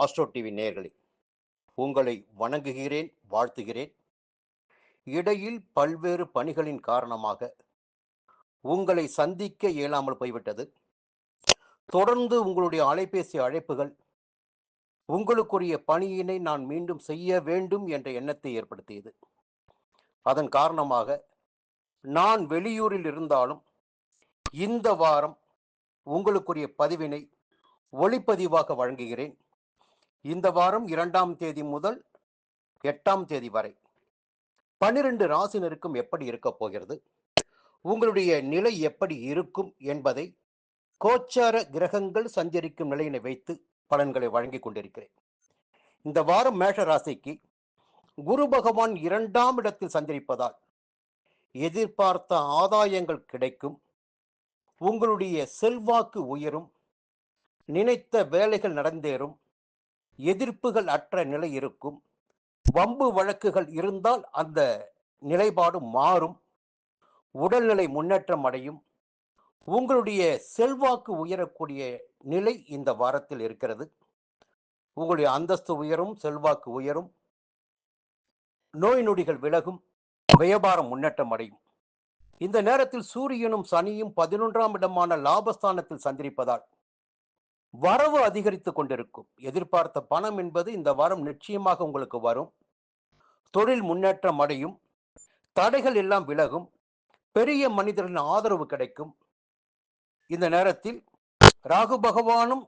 Astro TV நேயர்களே, உங்களை வணங்குகிறேன், வாழ்த்துகிறேன். இடையில் பல்வேறு பணிகளின் காரணமாக உங்களை சந்திக்க இயலாமல் போய்விட்டது. தொடர்ந்து உங்களுடைய அலைபேசி அழைப்புகள் உங்களுக்குரிய பணியினை நான் மீண்டும் செய்ய வேண்டும் என்ற எண்ணத்தை ஏற்படுத்தியது. அதன் காரணமாக நான் வெளியூரில் இருந்தாலும் இந்த வாரம் உங்களுக்குரிய பதிவினை ஒளிப்பதிவாக வழங்குகிறேன். இந்த வாரம் 2ஆம் தேதி முதல் 8ஆம் தேதி வரை 12 ராசினருக்கும் எப்படி இருக்க போகிறது, உங்களுடைய நிலை எப்படி இருக்கும் என்பதை கோச்சார கிரகங்கள் சஞ்சரிக்கும் நிலையினை வைத்து பலன்களை வழங்கிக் கொண்டிருக்கிறேன். இந்த வாரம் மேஷ ராசிக்கு குரு பகவான் 2ஆம் இடத்தில் சஞ்சரிப்பதால் எதிர்பார்த்த ஆதாயங்கள் கிடைக்கும், உங்களுடைய செல்வாக்கு உயரும், நினைத்த வேலைகள் நடந்தேறும், எதிர்ப்புகள் அற்ற நிலை இருக்கும், வம்பு வழக்குகள் இருந்தால் அந்த நிலைப்பாடு மாறும், உடல்நிலை முன்னேற்றம் அடையும், உங்களுடைய செல்வாக்கு உயரக்கூடிய நிலை இந்த வாரத்தில் இருக்கிறது. உங்களுடைய அந்தஸ்து உயரும், செல்வாக்கு உயரும், நோய் நொடிகள் விலகும், வியாபாரம் முன்னேற்றம் அடையும். இந்த நேரத்தில் சூரியனும் சனியும் 11ஆம் இடமான லாபஸ்தானத்தில் சந்திரிப்பதால் வரவு அதிகரித்துக் கொண்டிருக்கும். எதிர்பார்த்த பணம் என்பது இந்த வாரம் நிச்சயமாக உங்களுக்கு வரும். தொழில் முன்னேற்றம் அடையும், தடைகள் எல்லாம் விலகும், பெரிய மனிதர்களின் ஆதரவு கிடைக்கும். இந்த நேரத்தில் ராகு பகவானும்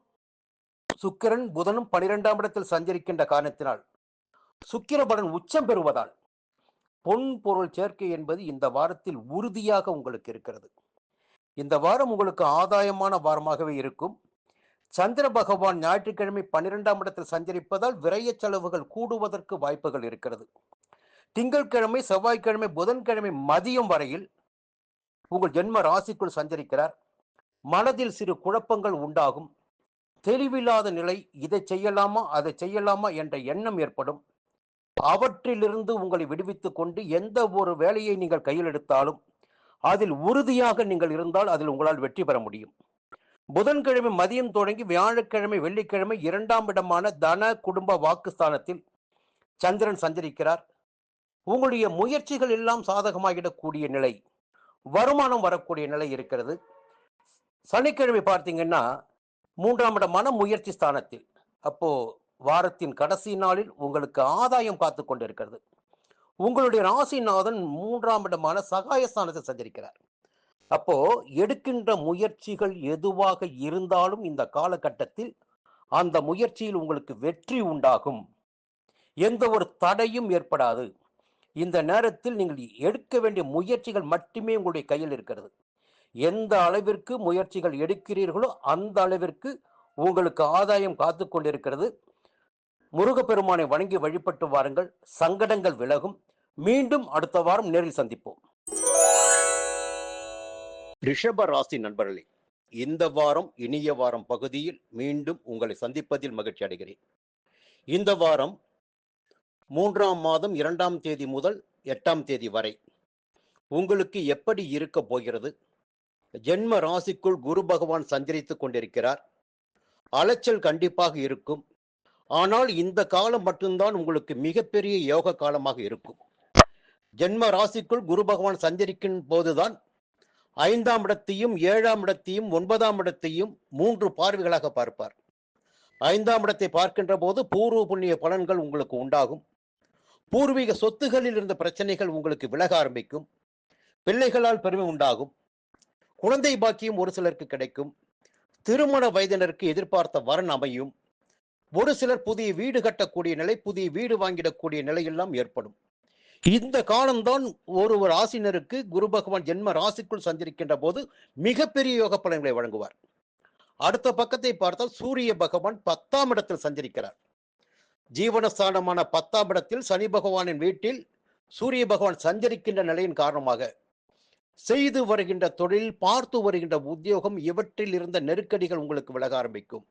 சுக்கிரன் புதனும் 12ஆம் இடத்தில் சஞ்சரிக்கின்ற காரணத்தினால் சுக்கிரபலன் உச்சம் பெறுவதால் பொன் பொருள் சேர்க்கை என்பது இந்த வாரத்தில் உறுதியாக உங்களுக்கு இருக்கிறது. இந்த வாரம் உங்களுக்கு ஆதாயமான வாரமாகவே இருக்கும். சந்திர பகவான் ஞாயிற்றுக்கிழமை 12ஆம் இடத்தில் சஞ்சரிப்பதால் விரய செலவுகள் கூடுவதற்கு வாய்ப்புகள் இருக்கிறது. திங்கட்கிழமை, செவ்வாய்க்கிழமை, புதன்கிழமை மதியம் வரையில் உங்கள் ஜென்ம ராசிக்குள் சஞ்சரிக்கிறார். மனதில் சிறு குழப்பங்கள் உண்டாகும், தெளிவில்லாத நிலை, இதை செய்யலாமா அதை செய்யலாமா என்ற எண்ணம் ஏற்படும். அவற்றிலிருந்து உங்களை விடுவித்துக் கொண்டு எந்த ஒரு வேலையை நீங்கள் கையில் எடுத்தாலும் அதில் உறுதியாக நீங்கள் இருந்தால் அதில் உங்களால் வெற்றி பெற முடியும். புதன்கிழமை மதியம் தொடங்கி வியாழக்கிழமை, வெள்ளிக்கிழமை 2ஆம் இடமான தன குடும்ப வாக்குஸ்தானத்தில் சந்திரன் சஞ்சரிக்கிறார். உங்களுடைய முயற்சிகள் எல்லாம் சாதகமாகிடக்கூடிய நிலை, வருமானம் வரக்கூடிய நிலை இருக்கிறது. சனிக்கிழமை பார்த்தீங்கன்னா 3ஆம் இடமான முயற்சி ஸ்தானத்தில், அப்போ வாரத்தின் கடைசி நாளில் உங்களுக்கு ஆதாயம் காத்து கொண்டிருக்கிறது. உங்களுடைய ராசிநாதன் 3ஆம் இடமான சகாயஸ்தானத்தில் சஞ்சரிக்கிறார். அப்போ எடுக்கின்ற முயற்சிகள் எதுவாக இருந்தாலும் இந்த காலகட்டத்தில் அந்த முயற்சியில் உங்களுக்கு வெற்றி உண்டாகும், எந்த ஒரு தடையும் ஏற்படாது. இந்த நேரத்தில் நீங்கள் எடுக்க வேண்டிய முயற்சிகள் மட்டுமே உங்களுடைய கையில் இருக்கிறது. எந்த அளவிற்கு முயற்சிகள் எடுக்கிறீர்களோ அந்த அளவிற்கு உங்களுக்கு ஆதாயம் காத்து கொண்டிருக்கிறது. முருகப்பெருமானை வணங்கி வழிபட்டு வாருங்கள், சங்கடங்கள் விலகும். மீண்டும் அடுத்த வாரம் நேரில் சந்திப்போம். ரிஷப ராசி நண்பர்களே, இந்த வாரம் இனிய வாரம் பகுதியில் மீண்டும் உங்களை சந்திப்பதில் மகிழ்ச்சி அடைகிறேன். இந்த வாரம் 3ஆம் மாதம் 2ஆம் தேதி முதல் 8ஆம் தேதி வரை உங்களுக்கு எப்படி இருக்க போகிறது? ஜென்ம ராசிக்குள் குரு பகவான் சஞ்சரித்துக் கொண்டிருக்கிறார். அலைச்சல் கண்டிப்பாக இருக்கும். ஆனால் இந்த காலம் மட்டும்தான் உங்களுக்கு மிகப்பெரிய யோக காலமாக இருக்கும். ஜென்ம ராசிக்குள் குரு பகவான் சஞ்சரிக்கும் போதுதான் 5ஆம் இடத்தையும் 7ஆம் இடத்தையும் 9ஆம் இடத்தையும் 3 பார்வைகளாக பார்ப்பார். 5ஆம் இடத்தை பார்க்கின்ற போது பூர்வ புண்ணிய பலன்கள் உங்களுக்கு உண்டாகும். பூர்வீக சொத்துகளில் இருந்த பிரச்சனைகள் உங்களுக்கு விலக ஆரம்பிக்கும். பிள்ளைகளால் பெருமை உண்டாகும். குழந்தை பாக்கியம் ஒரு சிலருக்கு கிடைக்கும். திருமண வயதினருக்கு எதிர்பார்த்த வரன் அமையும். ஒரு சிலர் புதிய வீடு கட்டக்கூடிய நிலை, புதிய வீடு வாங்கிடக்கூடிய நிலையெல்லாம் ஏற்படும். இந்த காலம்தான் ஒரு ராசினருக்கு குரு பகவான் ஜென்ம ராசிக்குள் சஞ்சரிக்கின்ற போது மிகப்பெரிய யோக பலன்களை வழங்குவார். அடுத்த பக்கத்தை பார்த்தால் சூரிய பகவான் 10ஆம் இடத்தில் சஞ்சரிக்கிறார். ஜீவனஸ்தானமான 10ஆம் இடத்தில் சனி பகவானின் வீட்டில் சூரிய பகவான் சஞ்சரிக்கின்ற நிலையின் காரணமாக செய்து வருகின்ற தொழில், பார்த்து வருகின்ற உத்தியோகம், இவற்றில் இருந்த நெருக்கடிகள் உங்களுக்கு விலக ஆரம்பிக்கும்.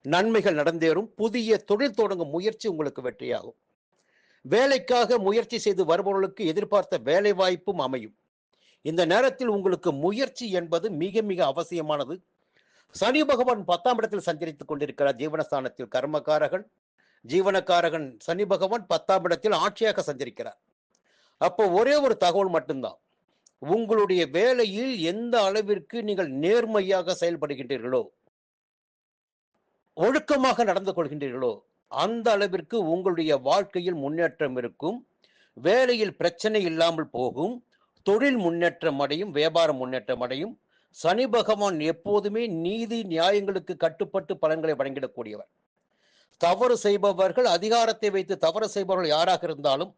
நன்மைகள் நடந்தேறும். புதிய தொழில் தொடங்கும் முயற்சி உங்களுக்கு வெற்றியாகும். வேலைக்காக முயற்சி செய்து வருபவர்களுக்கு எதிர்பார்த்த வேலை வாய்ப்பும் அமையும். இந்த நேரத்தில் உங்களுக்கு முயற்சி என்பது மிக மிக அவசியமானது. சனி பகவான் 10ஆம் இடத்தில் சஞ்சரித்துக் கொண்டிருக்கிறார். ஜீவனஸ்தானத்தில் கர்மகாரகன், ஜீவனக்காரகன் சனி பகவான் 10ஆம் இடத்தில் ஆட்சியாக சஞ்சரிக்கிறார். அப்போ ஒரே ஒரு தகவல் மட்டும்தான். உங்களுடைய வேலையில் எந்த அளவிற்கு நீங்கள் நேர்மையாக செயல்படுகின்றீர்களோ, ஒழுக்கமாக நடந்து கொள்கின்றீர்களோ, அந்த அளவிற்கு உங்களுடைய வாழ்க்கையில் முன்னேற்றம் இருக்கும். வேலையில் பிரச்சனை இல்லாமல் போகும். தொழில் முன்னேற்றம் அடையும், வியாபாரம் முன்னேற்றம் அடையும். சனி பகவான் எப்போதுமே நீதி நியாயங்களுக்கு கட்டுப்பட்டு பலன்களை வழங்கிடக்கூடியவர். தவறு செய்பவர்கள், அதிகாரத்தை வைத்து தவறு செய்பவர்கள் யாராக இருந்தாலும்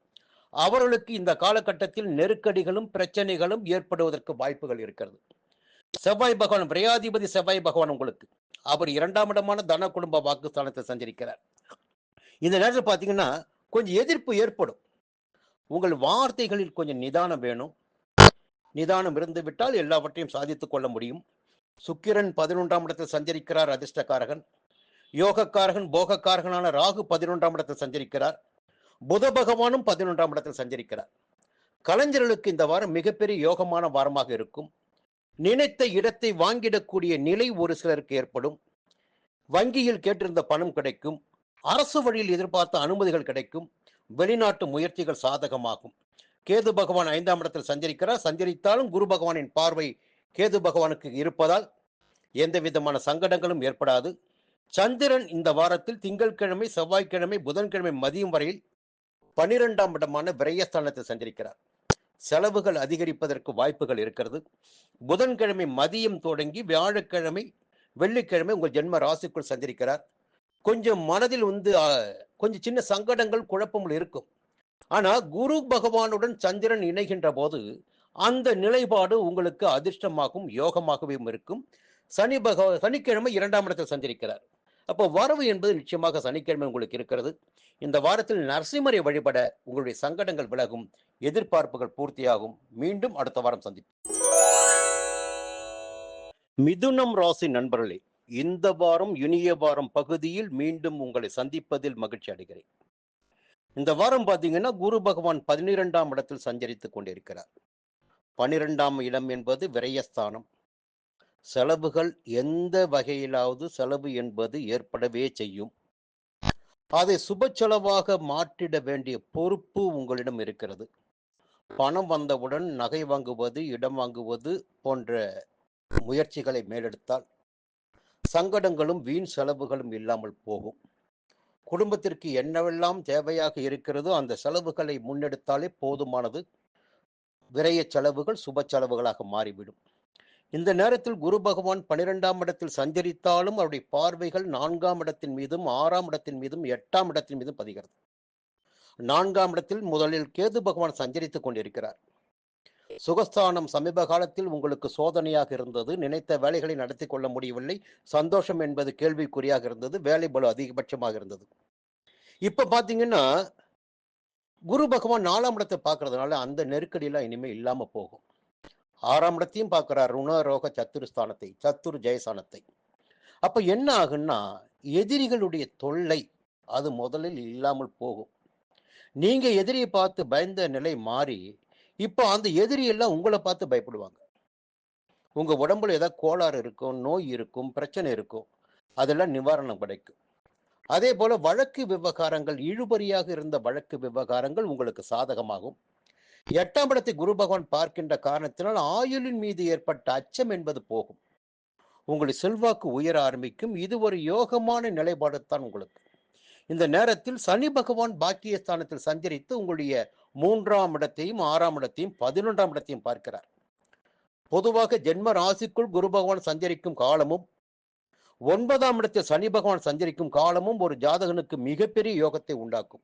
அவர்களுக்கு இந்த காலகட்டத்தில் நெருக்கடிகளும் பிரச்சனைகளும் ஏற்படுவதற்கு வாய்ப்புகள் இருக்கிறது. செவ்வாய் பகவான், விரையாதிபதி செவ்வாய் பகவான் உங்களுக்கு அவர் 2ஆம் இடமான தன குடும்ப வாக்குஸ்தானத்தை சஞ்சரிக்கிறார். இந்த நேரத்தில் பார்த்தீங்கன்னா கொஞ்சம் எதிர்ப்பு ஏற்படும். உங்கள் வார்த்தைகளில் கொஞ்சம் நிதானம் வேணும். நிதானம் இருந்து விட்டால் எல்லாவற்றையும் சாதித்துக் கொள்ள முடியும். சுக்கிரன் 11ஆம் இடத்தில் சஞ்சரிக்கிறார், அதிர்ஷ்டக்காரகன். யோகக்காரகன், போகக்காரகனான ராகு 11ஆம் இடத்தில் சஞ்சரிக்கிறார். புத பகவானும் 11ஆம் இடத்தில் சஞ்சரிக்கிறார். கலைஞர்களுக்கு இந்த வாரம் மிகப்பெரிய யோகமான வாரமாக இருக்கும். நினைத்த இடத்தை வாங்கிடக்கூடிய நிலை ஒரு சிலருக்கு ஏற்படும். வங்கியில் கேட்டிருந்த பணம் கிடைக்கும். அரசு வழியில் எதிர்பார்த்த அனுமதிகள் கிடைக்கும். வெளிநாட்டு முயற்சிகள் சாதகமாகும். கேது பகவான் 5ஆம் இடத்தில் சஞ்சரிக்கிறார். சஞ்சரித்தாலும் குரு பகவானின் பார்வை கேது பகவானுக்கு இருப்பதால் எந்த விதமான சங்கடங்களும் ஏற்படாது. சந்திரன் இந்த வாரத்தில் திங்கட்கிழமை, செவ்வாய்க்கிழமை, புதன்கிழமை மதியம் வரையில் 12ஆம் இடமான விரயஸ்தானத்தில் சஞ்சரிக்கிறார். செலவுகள் அதிகரிப்பதற்கு வாய்ப்புகள் இருக்கிறது. புதன்கிழமை மதியம் தொடங்கி வியாழக்கிழமை, வெள்ளிக்கிழமை உங்கள் ஜென்ம ராசிக்குள் சஞ்சரிக்கிறார். கொஞ்சம் மனதில் கொஞ்சம் சின்ன சங்கடங்கள், குழப்பங்கள் இருக்கும். ஆனா குரு பகவானுடன் சந்திரன் இணைகின்ற போது அந்த நிலைப்பாடு உங்களுக்கு அதிர்ஷ்டமாகவும் யோகமாகவும் இருக்கும். சனிக்கிழமை 2ஆம் இடத்தில் சஞ்சரிக்கிறார். அப்போ வரவு என்பது நிச்சயமாக சனிக்கிழமை உங்களுக்கு இருக்கிறது. இந்த வாரத்தில் நரசிம்மரை வழிபட உங்களுடைய சங்கடங்கள் விலகும், எதிர்பார்ப்புகள் பூர்த்தியாகும். மீண்டும் அடுத்த வாரம் சந்திப்போம். மிதுனம் ராசி நண்பர்களே, இந்த வாரம் இனிய வாரம் பகுதியில் மீண்டும் உங்களை சந்திப்பதில் மகிழ்ச்சி அடைகிறேன். இந்த வாரம் பார்த்தீங்கன்னா குரு பகவான் 12ஆம் இடத்தில் சஞ்சரித்துக் கொண்டிருக்கிறார். 12ஆம் இடம் என்பது விரயஸ்தானம். செலவுகள் எந்த வகையிலாவது செலவு என்பது ஏற்படவே செய்யும். அதை சுப செலவாக மாற்றிட வேண்டிய பொறுப்பு உங்களிடம் இருக்கிறது. பணம் வந்தவுடன் நகை வாங்குவது, இடம் வாங்குவது போன்ற முயற்சிகளை மேலெடுத்தால் சங்கடங்களும் வீண் செலவுகளும் இல்லாமல் போகும். குடும்பத்திற்கு என்னவெல்லாம் தேவையாக இருக்கிறதோ அந்த செலவுகளை முன்னெடுத்தாலே போதுமானது. விரைய செலவுகள் சுப செலவுகளாக மாறிவிடும். இந்த நேரத்தில் குரு பகவான் 12ஆம் இடத்தில் சஞ்சரித்தாலும் அவருடைய பார்வைகள் 4ஆம் இடத்தின் மீதும் 6ஆம் இடத்தின் மீதும் 8ஆம் இடத்தின் மீதும் பதிகிறது. 4ஆம் இடத்தில் முதலில் கேது பகவான் சஞ்சரித்துக் கொண்டிருக்கிறார். சுகஸ்தானம் சமீப காலத்தில் உங்களுக்கு சோதனையாக இருந்தது. நினைத்த வேலைகளை நடத்தி கொள்ள முடியவில்லை. சந்தோஷம் என்பது கேள்விக்குறியாக இருந்தது. வேலை பளு அதிகபட்சமாக இருந்தது. இப்ப பாத்தீங்கன்னா குரு பகவான் 4ஆம் இடத்தை பார்க்கறதுனால அந்த நெருக்கடியெல்லாம் இனிமே இல்லாம போகும். 6ஆம் இடத்தையும் பார்க்கிறார், ருணரோக சத்துருஸ்தானத்தை, சத்துரு ஜெயஸ்தானத்தை. அப்ப என்ன ஆகுன்னா எதிரிகளுடைய தொல்லை அது முதலில் இல்லாமல் போகும். நீங்க எதிரியை பார்த்து பயந்த நிலை மாறி இப்போ அந்த எதிரி எல்லாம் உங்களை பார்த்து பயப்படுவாங்க. உங்க உடம்புல ஏதாவது கோளாறு இருக்கும், நோய் இருக்கும், பிரச்சனை இருக்கும், அதெல்லாம் நிவாரணம் கிடைக்கும். அதே போல வழக்கு விவகாரங்கள், இழுபறியாக இருந்த வழக்கு விவகாரங்கள் உங்களுக்கு சாதகமாகும். 8ஆம் இடத்தை குரு பகவான் பார்க்கின்ற காரணத்தினால் ஆயுளின் மீது ஏற்பட்ட அச்சம் என்பது போகும். உங்களுடைய செல்வாக்கு உயர ஆரம்பிக்கும். இது ஒரு யோகமான நிலைப்பாடு தான் உங்களுக்கு. இந்த நேரத்தில் சனி பகவான் பாக்கியஸ்தானத்தில் சஞ்சரித்து உங்களுடைய 3ஆம் இடத்தையும் 6ஆம் இடத்தையும் 11ஆம் இடத்தையும் பார்க்கிறார். பொதுவாக ஜென்ம ராசிக்குள் குரு பகவான் சஞ்சரிக்கும் காலமும் 9ஆம் இடத்தில் சனி பகவான் சஞ்சரிக்கும் காலமும் ஒரு ஜாதகனுக்கு மிகப்பெரிய யோகத்தை உண்டாக்கும்.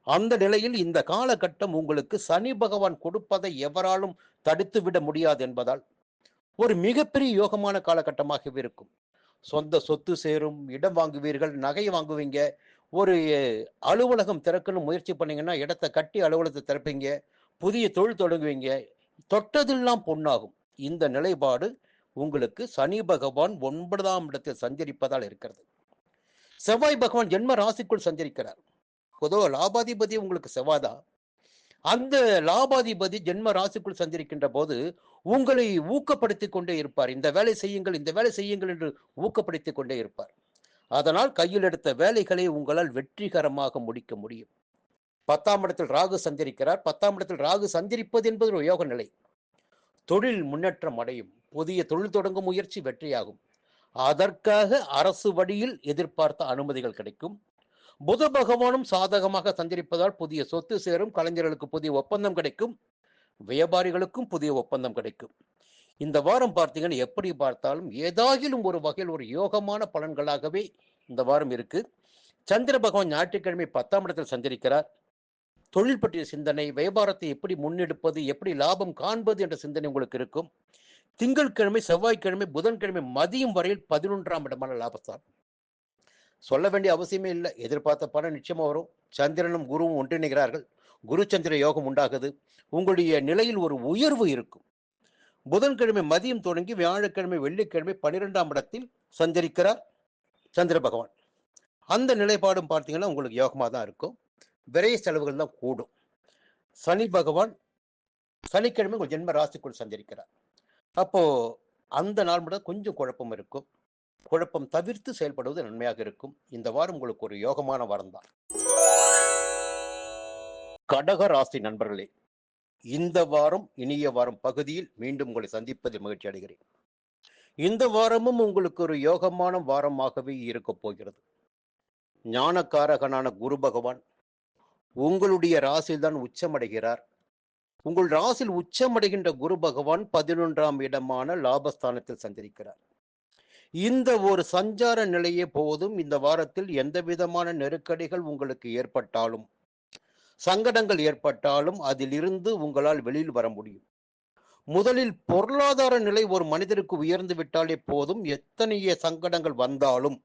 அந்த நிலையில் இந்த காலகட்டம் உங்களுக்கு சனி பகவான் கொடுப்பதை எவராலும் தடுத்து விட முடியாது என்பதால் ஒரு மிகப்பெரிய யோகமான காலகட்டமாகவே இருக்கும். சொந்த சொத்து சேரும், இடம் வாங்குவீர்கள், நகை வாங்குவீங்க. ஒரு அலுவலகம் திறக்கணும் முயற்சி பண்ணீங்கன்னா இடத்தை கட்டி அலுவலகத்தை திறப்பீங்க. புதிய தொழில் தொடங்குவீங்க. தொட்டதெல்லாம் பொன்னாகும். இந்த நிலைப்பாடு உங்களுக்கு சனி பகவான் 9ஆம் இடத்தில் சஞ்சரிப்பதால் இருக்கிறது. செவ்வாய் பகவான் ஜென்ம ராசிக்குள் சஞ்சரிக்கிறார். பொதுவாக லாபாதிபதி உங்களுக்கு செவ்வாய்தான். அந்த லாபாதிபதி ஜென்ம ராசிக்குள் சஞ்சரிக்கின்ற போது உங்களை ஊக்கப்படுத்திக் கொண்டே இருப்பார். இந்த வேலை செய்யுங்கள், இந்த வேலை செய்யுங்கள் என்று ஊக்கப்படுத்திக் கொண்டே இருப்பார். அதனால் கையில் எடுத்த வேலைகளை உங்களால் வெற்றிகரமாக முடிக்க முடியும். 10ஆம் இடத்தில் ராகு சஞ்சரிக்கிறார். 10ஆம் இடத்தில் ராகு சஞ்சரிப்பது என்பது ஒரு யோக நிலை. தொழில் முன்னேற்றம் அடையும். புதிய தொழில் தொடங்கும் முயற்சி வெற்றியாகும். அதற்காக அரசு வழியில் எதிர்பார்த்த அனுமதிகள் கிடைக்கும். புத பகவானும் சாதகமாக சஞ்சரிப்பதால் புதிய சொத்து சேரும். கலைஞர்களுக்கு புதிய ஒப்பந்தம் கிடைக்கும். வியாபாரிகளுக்கும் புதிய ஒப்பந்தம் கிடைக்கும். இந்த வாரம் பார்த்தீங்கன்னா எப்படி பார்த்தாலும் ஏதாகிலும் ஒரு வகையில் ஒரு யோகமான பலன்களாகவே இந்த வாரம் இருக்கு. சந்திர பகவான் ஞாயிற்றுக்கிழமை 10ஆம் இடத்தில் சஞ்சரிக்கிறார். தொழில் பற்றிய சிந்தனை, வியாபாரத்தை எப்படி முன்னெடுப்பது, எப்படி லாபம் காண்பது என்ற சிந்தனை உங்களுக்கு இருக்கும். திங்கட்கிழமை, செவ்வாய்க்கிழமை, புதன்கிழமை மதியம் வரையில் 11ஆம் இடமான லாபஸ்தானம். சொல்ல வேண்டிய அவசியமே இல்லை. எதிர்பார்த்த பணம் நிச்சயமா வரும். சந்திரனும் குருவும் ஒன்றிணைகிறார்கள். குரு சந்திர யோகம் உண்டாகுது. உங்களுடைய நிலையில் ஒரு உயர்வு இருக்கும். புதன்கிழமை மதியம் தொடங்கி வியாழக்கிழமை, வெள்ளிக்கிழமை 12ஆம் இடத்தில் சஞ்சரிக்கிறார் சந்திர பகவான். அந்த நிலைப்பாடும் பார்த்தீங்கன்னா உங்களுக்கு யோகமாக தான் இருக்கும். விரைய செலவுகள் தான் கூடும். சனி பகவான் சனிக்கிழமை உங்கள் ஜென்ம ராசிக்குள் சஞ்சரிக்கிறார். அப்போ அந்த நாள் மட்டும் கொஞ்சம் குழப்பம் இருக்கும். குழப்பம் தவிர்த்து செயல்படுவது நன்மையாக இருக்கும். இந்த வாரம் உங்களுக்கு ஒரு யோகமான வாரம் தான். கடக ராசி நண்பர்களே, இந்த வாரம் இனிய வாரம் பகுதியில் மீண்டும் உங்களை சந்திப்பதில் மகிழ்ச்சி அடைகிறேன். இந்த வாரமும் உங்களுக்கு ஒரு யோகமான வாரமாகவே இருக்க போகிறது. ஞானக்காரகனான குரு பகவான் உங்களுடைய ராசியில் தான் உச்சமடைகிறார். உங்கள் ராசியில் உச்சமடைகின்ற குரு பகவான் 11ஆம் இடமான லாபஸ்தானத்தில் சஞ்சரிக்கிறார். இந்த ஒரு சஞ்சார நிலையே போதும். இந்த வாரத்தில் எந்த விதமான நெருக்கடிகள் உங்களுக்கு ஏற்பட்டாலும், சங்கடங்கள் ஏற்பட்டாலும் அதிலிருந்து உங்களால் வெளியில் வர முடியும். முதலில் பொருளாதார நிலை ஒரு மனிதருக்கு உயர்ந்து விட்டாலே போதும். எத்தனைய சங்கடங்கள் வந்தாலும்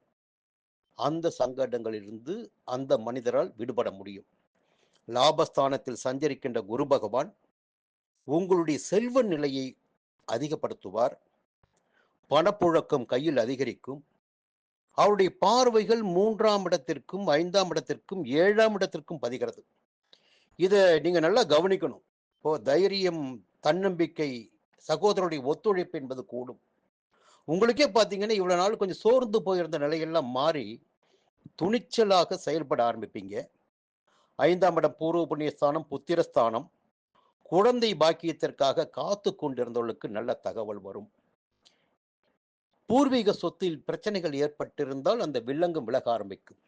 அந்த சங்கடங்களிலிருந்து அந்த மனிதரால் விடுபட முடியும். லாபஸ்தானத்தில் சஞ்சரிக்கின்ற குரு பகவான் உங்களுடைய செல்வ நிலையை அதிகப்படுத்துவார். பணப்புழக்கம் கையில் அதிகரிக்கும். அவருடைய பார்வைகள் 3ஆம் இடத்திற்கும் 5ஆம் இடத்திற்கும் 7ஆம் இடத்திற்கும் பதிகிறது. இதை நீங்க நல்லா கவனிக்கணும். இப்போ தைரியம், தன்னம்பிக்கை, சகோதரனுடைய ஒத்துழைப்பு என்பது கூடும். உங்களுக்கே பார்த்தீங்கன்னா இவ்வளவு நாள் கொஞ்சம் சோர்ந்து போயிருந்த நிலையெல்லாம் மாறி துணிச்சலாக செயல்பட ஆரம்பிப்பீங்க. 5ஆம் இடம் பூர்வ புண்ணியஸ்தானம், புத்திரஸ்தானம். குழந்தை பாக்கியத்திற்காக காத்து கொண்டிருந்தவர்களுக்கு நல்ல தகவல் வரும். பூர்வீக சொத்தில் பிரச்சனைகள் ஏற்பட்டிருந்தால் அந்த வில்லங்கம் விலக ஆரம்பிக்கும்.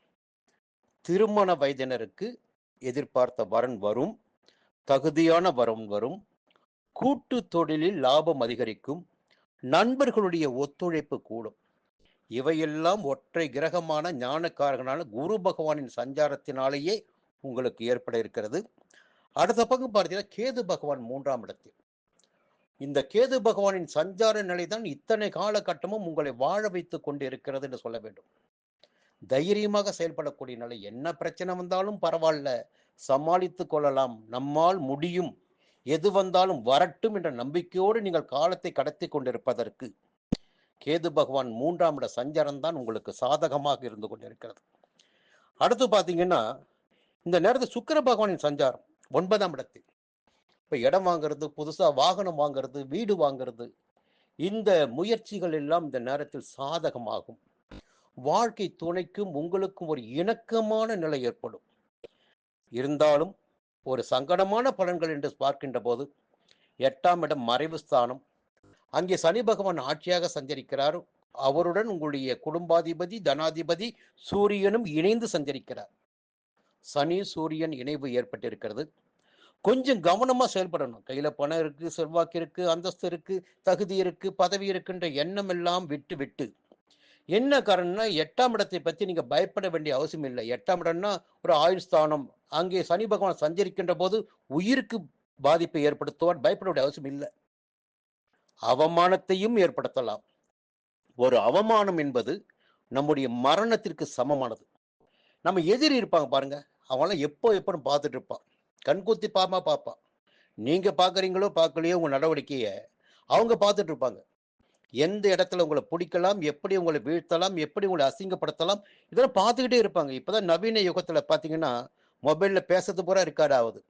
திருமண வயதினருக்கு எதிர்பார்த்த வரன் வரும். தகுதியான வரன் வரும். கூட்டு தொழிலில் லாபம் அதிகரிக்கும். நண்பர்களுடைய ஒத்துழைப்பு கூடும். இவையெல்லாம் ஒற்றை கிரகமான ஞானக்காரகனான குரு பகவானின் சஞ்சாரத்தினாலேயே உங்களுக்கு ஏற்பட இருக்கிறது. அடுத்த பக்கம் பார்த்தீங்கன்னா கேது பகவான் 3ஆம் இடத்தில். இந்த கேது பகவானின் சஞ்சார நிலைதான் இத்தனை காலகட்டமும் உங்களை வாழ வைத்துக் கொண்டு இருக்கிறது என்று சொல்ல வேண்டும். தைரியமாக செயல்படக்கூடிய நிலை. என்ன பிரச்சனை வந்தாலும் பரவாயில்ல, சமாளித்துக் கொள்ளலாம், நம்மால் முடியும், எது வந்தாலும் வரட்டும் என்ற நம்பிக்கையோடு நீங்கள் காலத்தை கடத்தி கொண்டிருப்பதற்கு கேது பகவான் 3ஆம் இட சஞ்சாரம் தான் உங்களுக்கு சாதகமாக இருந்து கொண்டிருக்கிறது. அடுத்து பார்த்தீங்கன்னா இந்த நேரத்தில் சுக்கிர பகவானின் சஞ்சாரம் 9ஆம் இடத்தில். இப்போ இடம் வாங்கிறது, புதுசா வாகனம் வாங்கிறது, வீடு வாங்கிறது, இந்த முயற்சிகள் எல்லாம் இந்த நேரத்தில் சாதகமாகும். வாழ்க்கை துணைக்கும் உங்களுக்கும் ஒரு இணக்கமான நிலை ஏற்படும். இருந்தாலும் ஒரு சங்கடமான பலன்கள் என்று பார்க்கின்ற போது 8ஆம் இடம் மறைவு ஸ்தானம். அங்கே சனி பகவான் ஆட்சியாக சஞ்சரிக்கிறார். அவருடன் உங்களுடைய குடும்பாதிபதி, தனாதிபதி சூரியனும் இணைந்து சஞ்சரிக்கிறார். சனி சூரியன் இணைவு ஏற்பட்டிருக்கிறது. கொஞ்சம் கவனமா செயல்படணும். கையில பணம் இருக்கு, செல்வாக்கு இருக்கு, அந்தஸ்து இருக்கு, தகுதி இருக்கு, பதவி இருக்குன்ற எண்ணம் எல்லாம் விட்டு விட்டு, என்ன காரணம்னா 8ஆம் இடத்தை பத்தி நீங்க பயப்பட வேண்டிய அவசியம் இல்லை. 8ஆம் இடம்னா ஒரு ஆயுள் ஸ்தானம். அங்கே சனி பகவான் சஞ்சரிக்கின்ற போது உயிருக்கு பாதிப்பை ஏற்படுத்துவார். பயப்பட வேண்டிய அவசியம் இல்லை. அவமானத்தையும் ஏற்படுத்தலாம். ஒரு அவமானம் என்பது நம்முடைய மரணத்திற்கு சமமானது. நம்ம எதிரி இருப்பாங்க பாருங்க, அவங்களாம் எப்போன்னு பார்த்துட்டு இருப்பான். கண்குத்தி பாமா பார்ப்பான். நீங்க பார்க்குறீங்களோ பார்க்கலையோ உங்க நடவடிக்கையை அவங்க பார்த்துட்டு இருப்பாங்க. எந்த இடத்துல உங்களை பிடிக்கலாம், எப்படி உங்களை வீழ்த்தலாம், எப்படி உங்களை அசிங்கப்படுத்தலாம், இதெல்லாம் பார்த்துக்கிட்டே இருப்பாங்க. இப்போதான் நவீன யுகத்துல பார்த்தீங்கன்னா மொபைல்ல பேசுறது பூரா ரெக்கார்ட் ஆகுது.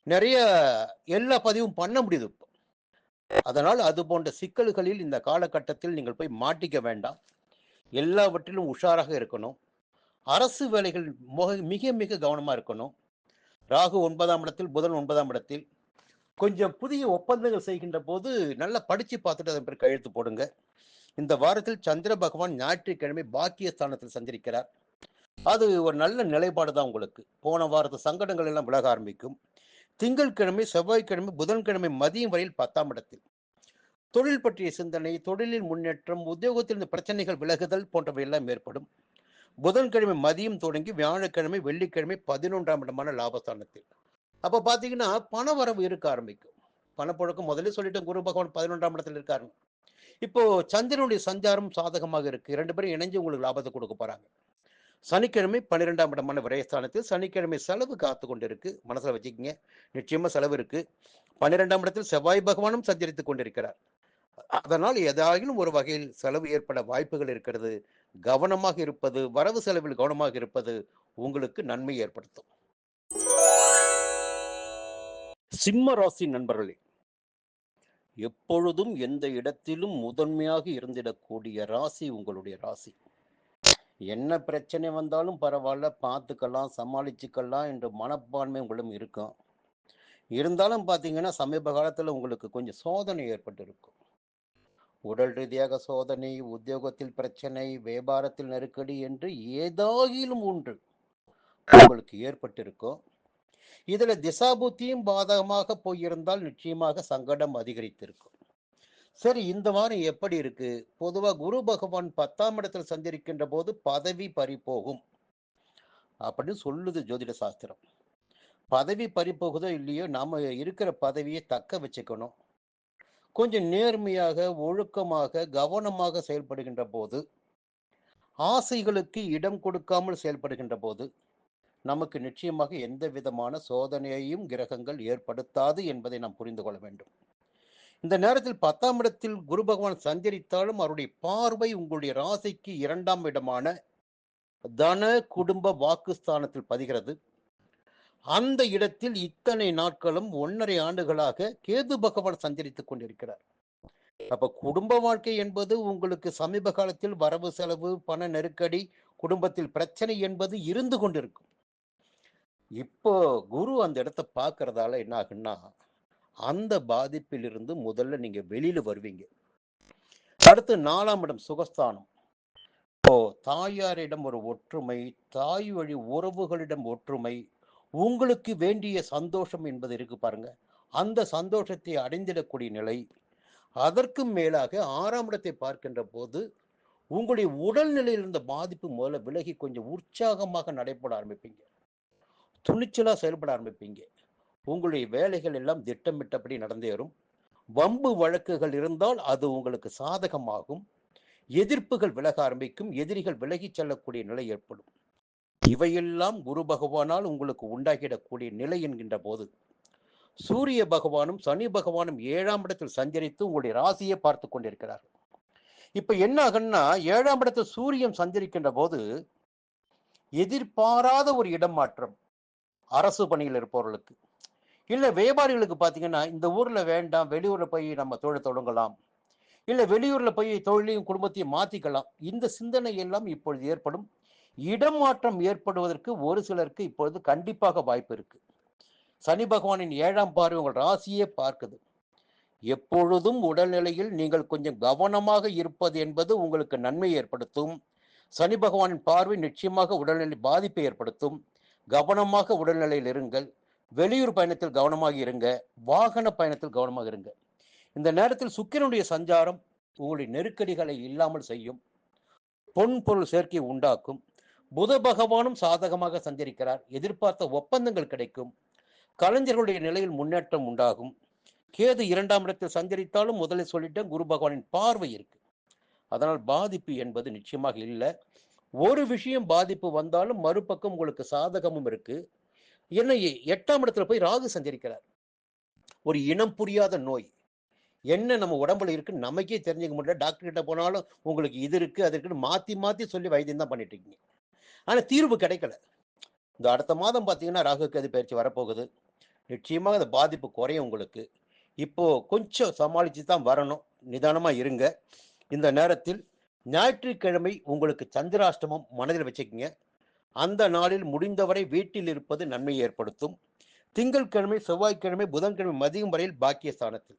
நிறைய எல்லா பதிவும் பண்ண முடியுது. அதனால் அது போன்ற சிக்கல்களில் இந்த காலகட்டத்தில் நீங்கள் போய் மாட்டிக்க வேண்டாம். எல்லாவற்றிலும் உஷாராக இருக்கணும். அரசு வேலைகள் மிக மிக கவனமா இருக்கணும். ராகு 9ஆம் இடத்தில், புதன் 9ஆம் இடத்தில். கொஞ்சம் புதிய ஒப்பந்தங்கள் செய்கின்ற போது நல்லா படிச்சு பார்த்துட்டு அதன் பிறகு கையெழுத்து போடுங்க. இந்த வாரத்தில் சந்திர பகவான் ஞாயிற்றுக்கிழமை பாக்கிய ஸ்தானத்தில் சஞ்சரிக்கிறார். அது ஒரு நல்ல நிலைப்பாடு தான் உங்களுக்கு. போன வாரத்து சங்கடங்கள் எல்லாம் விலக ஆரம்பிக்கும். திங்கட்கிழமை, செவ்வாய்க்கிழமை, புதன்கிழமை மதியம் வரையில் 10ஆம் இடத்தில். தொழில் பற்றிய சிந்தனை, தொழிலில் முன்னேற்றம், உத்தியோகத்தில் பிரச்சனைகள் விலகுதல் போன்றவை எல்லாம் ஏற்படும். புதன்கிழமை மதியம் தொடங்கி வியாழக்கிழமை, வெள்ளிக்கிழமை 11ஆம் இடமான லாபஸ்தானத்தில். அப்ப பாத்தீங்கன்னா பண வரவு இருக்க ஆரம்பிக்கும். பணப்புழக்கம் முதல்ல சொல்லிட்டு குரு பகவான் 11ஆம் இடத்துல இருக்காரு. இப்போ சந்திரனுடைய சஞ்சாரம் சாதகமாக இருக்கு. 2 பேரும் இணைஞ்சு உங்களுக்கு லாபத்தை கொடுக்க போறாங்க. சனிக்கிழமை 12ஆம் இடமான விரயஸ்தானத்தில் சனிக்கிழமை செலவு காத்து கொண்டிருக்கு. மனசுல வச்சுக்கோங்க. நிச்சயமா செலவு இருக்கு. 12ஆம் இடத்தில் செவ்வாய் பகவானும் சஞ்சரித்துக் கொண்டிருக்கிறார். அதனால் ஏதாயினும் ஒரு வகையில் செலவு ஏற்பட வாய்ப்புகள் இருக்கிறது. கவனமாக இருப்பது, வரவு செலவில் கவனமாக இருப்பது உங்களுக்கு நன்மை ஏற்படுத்தும். சிம்ம ராசி நண்பர்களே, எப்பொழுதும் எந்த இடத்திலும் முதன்மையாக இருந்திடக்கூடிய ராசி உங்களுடைய ராசி. என்ன பிரச்சனை வந்தாலும் பரவாயில்ல, பார்த்துக்கலாம், சமாளிச்சுக்கலாம் என்ற மனப்பான்மை உங்களிடம் இருக்கும். இருந்தாலும் பார்த்தீங்கன்னா சமீப காலத்தில் உங்களுக்கு கொஞ்சம் சோதனை ஏற்பட்டு இருக்கும். உடல் ரீதியாக சோதனை, உத்தியோகத்தில் பிரச்சனை, வியாபாரத்தில் நெருக்கடி என்று ஏதாயிலும் ஒன்று உங்களுக்கு ஏற்பட்டிருக்கும். இதுல திசாபுத்தியும் பாதகமாக போயிருந்தால் நிச்சயமாக சங்கடம் அதிகரித்திருக்கும். சரி, இந்த வாரம் எப்படி இருக்கு? பொதுவா குரு பகவான் 10ஆம் இடத்தில் சஞ்சரிக்கின்ற போது பதவி பறிபோகும் அப்படின்னு சொல்லுது ஜோதிட சாஸ்திரம். பதவி பறிபோகுதோ இல்லையோ, நாம இருக்கிற பதவியை தக்க வச்சுக்கணும். கொஞ்சம் நேர்மையாக, ஒழுக்கமாக, கவனமாக செயல்படுகின்ற போது, ஆசைகளுக்கு இடம் கொடுக்காமல் செயல்படுகின்ற போது நமக்கு நிச்சயமாக எந்த விதமான சோதனையையும் கிரகங்கள் ஏற்படுத்தாது என்பதை நாம் புரிந்து கொள்ள வேண்டும். இந்த நேரத்தில் 10ஆம் இடத்தில் குரு பகவான் சஞ்சரித்தாலும் அவருடைய பார்வை உங்களுடைய ராசிக்கு 2ஆம் இடமான தன குடும்ப வாக்குஸ்தானத்தில் பதிகிறது. அந்த இடத்தில் இத்தனை நாட்களும் 1.5 ஆண்டுகளாக கேது பகவான் சஞ்சரித்துக் கொண்டிருக்கிறார். அப்ப குடும்ப வாழ்க்கை என்பது உங்களுக்கு சமீப காலத்தில் வரவு செலவு, பண நெருக்கடி, குடும்பத்தில் பிரச்சனை என்பது இருந்து கொண்டிருக்கும். இப்போ குரு அந்த இடத்தை பார்க்கறதால என்ன ஆகுன்னா, அந்த பாதிப்பிலிருந்து முதல்ல நீங்க வெளியில வருவீங்க. அடுத்து 4ஆம் இடம் சுகஸ்தானம். இப்போ தாயாரிடம் ஒரு ஒற்றுமை, தாய் வழி உறவுகளிடம் ஒற்றுமை, உங்களுக்கு வேண்டிய சந்தோஷம் என்பது இருக்கு பாருங்க. அந்த சந்தோஷத்தை அடைந்திடக்கூடிய நிலை. அதற்கும் மேலாக 6ஆம் இடத்தை பார்க்கின்ற போது உங்களுடைய உடல்நிலையில் இருந்த பாதிப்பு முதல்ல விலகி கொஞ்சம் உற்சாகமாக நடைபெற ஆரம்பிப்பீங்க. துணிச்சலா செயல்பட ஆரம்பிப்பீங்க. உங்களுடைய வேலைகள் எல்லாம் திட்டமிட்டபடி நடந்தேறும். வம்பு வழக்குகள் இருந்தால் அது உங்களுக்கு சாதகமாகும். எதிர்ப்புகள் விலக ஆரம்பிக்கும். எதிரிகள் விலகிச் செல்லக்கூடிய நிலை ஏற்படும். இவையெல்லாம் குரு பகவானால் உங்களுக்கு உண்டாகிடக்கூடிய நிலை என்கின்ற போது, சூரிய பகவானும் சனி பகவானும் 7ஆம் இடத்தில் சஞ்சரித்து உங்களுடைய ராசியை பார்த்து கொண்டிருக்கிறார். இப்ப என்ன ஆகுன்னா, 7ஆம் இடத்தில் சூரியன் சஞ்சரிக்கின்ற போது எதிர்பாராத ஒரு இடம் மாற்றம் அரசு பணியில் இருப்பவர்களுக்கு, இல்ல வியாபாரிகளுக்கு பாத்தீங்கன்னா இந்த ஊர்ல வேண்டாம், வெளியூர்ல போய் நம்ம தொழில் தொடங்கலாம், இல்ல வெளியூர்ல போய் தொழிலையும் குடும்பத்தையும் மாத்திக்கலாம். இந்த சிந்தனை எல்லாம் இப்பொழுது ஏற்படும். இடம் மாற்றம் ஏற்படுவதற்கு ஒரு சிலருக்கு இப்பொழுது கண்டிப்பாக வாய்ப்பு இருக்கு. சனி பகவானின் 7ஆம் பார்வை உங்கள் ராசியே பார்க்குது. எப்பொழுதும் உடல்நிலையில் நீங்கள் கொஞ்சம் கவனமாக இருப்பது என்பது உங்களுக்கு நன்மை ஏற்படுத்தும். சனி பகவானின் பார்வை நிச்சயமாக உடல்நிலை பாதிப்பை ஏற்படுத்தும். கவனமாக உடல்நிலையில் இருங்கள். வெளியூர் பயணத்தில் கவனமாக இருங்க. வாகன பயணத்தில் கவனமாக இருங்க. இந்த நேரத்தில் சுக்கிரனுடைய சஞ்சாரம் உங்களுடைய நெருக்கடிகளை இல்லாமல் செய்யும். பொன் பொருள் சேர்க்கை உண்டாக்கும். புத பகவானும் சாதகமாக சஞ்சரிக்கிறார். எதிர்பார்த்த ஒப்பந்தங்கள் கிடைக்கும். கலைஞர்களுடைய நிலையில் முன்னேற்றம் உண்டாகும். கேது 2ஆம் இடத்தில் சஞ்சரித்தாலும் முதலில் சொல்லிட்டேன், குரு பகவானின் பார்வை இருக்கு. அதனால் பாதிப்பு என்பது நிச்சயமாக இல்லை. ஒரு விஷயம் பாதிப்பு வந்தாலும் மறுபக்கம் உங்களுக்கு சாதகமும் இருக்கு. என்ன, 8ஆம் இடத்துல போய் ராகு சஞ்சரிக்கிறார். ஒரு இனம் புரியாத நோய் என்ன நம்ம உடம்புல இருக்குன்னு நமக்கே தெரிஞ்சுக்க முடியல. டாக்டர் கிட்ட போனாலும் உங்களுக்கு இது இருக்கு அது இருக்குன்னு மாத்தி மாத்தி சொல்லி வைத்தியம் தான் பண்ணிட்டு இருக்கீங்க. ஆனா தீர்வு கிடைக்கல. இந்த அடுத்த மாதம் பார்த்தீங்கன்னா ராகு கேது பயிற்சி வரப்போகுது. நிச்சயமாக அந்த பாதிப்பு குறையும் உங்களுக்கு. இப்போ கொஞ்சம் சமாளிச்சு தான் வரணும். நிதானமா இருங்க. இந்த நேரத்தில் ஞாயிற்றுக்கிழமை உங்களுக்கு சந்திராஷ்டமம் மனதில் வச்சுக்கங்க. அந்த நாளில் முடிந்தவரை வீட்டில் இருப்பது நன்மையை ஏற்படுத்தும். திங்கட்கிழமை, செவ்வாய்க்கிழமை, புதன்கிழமை மதியம் வரையில் பாக்கியஸ்தானத்தில்.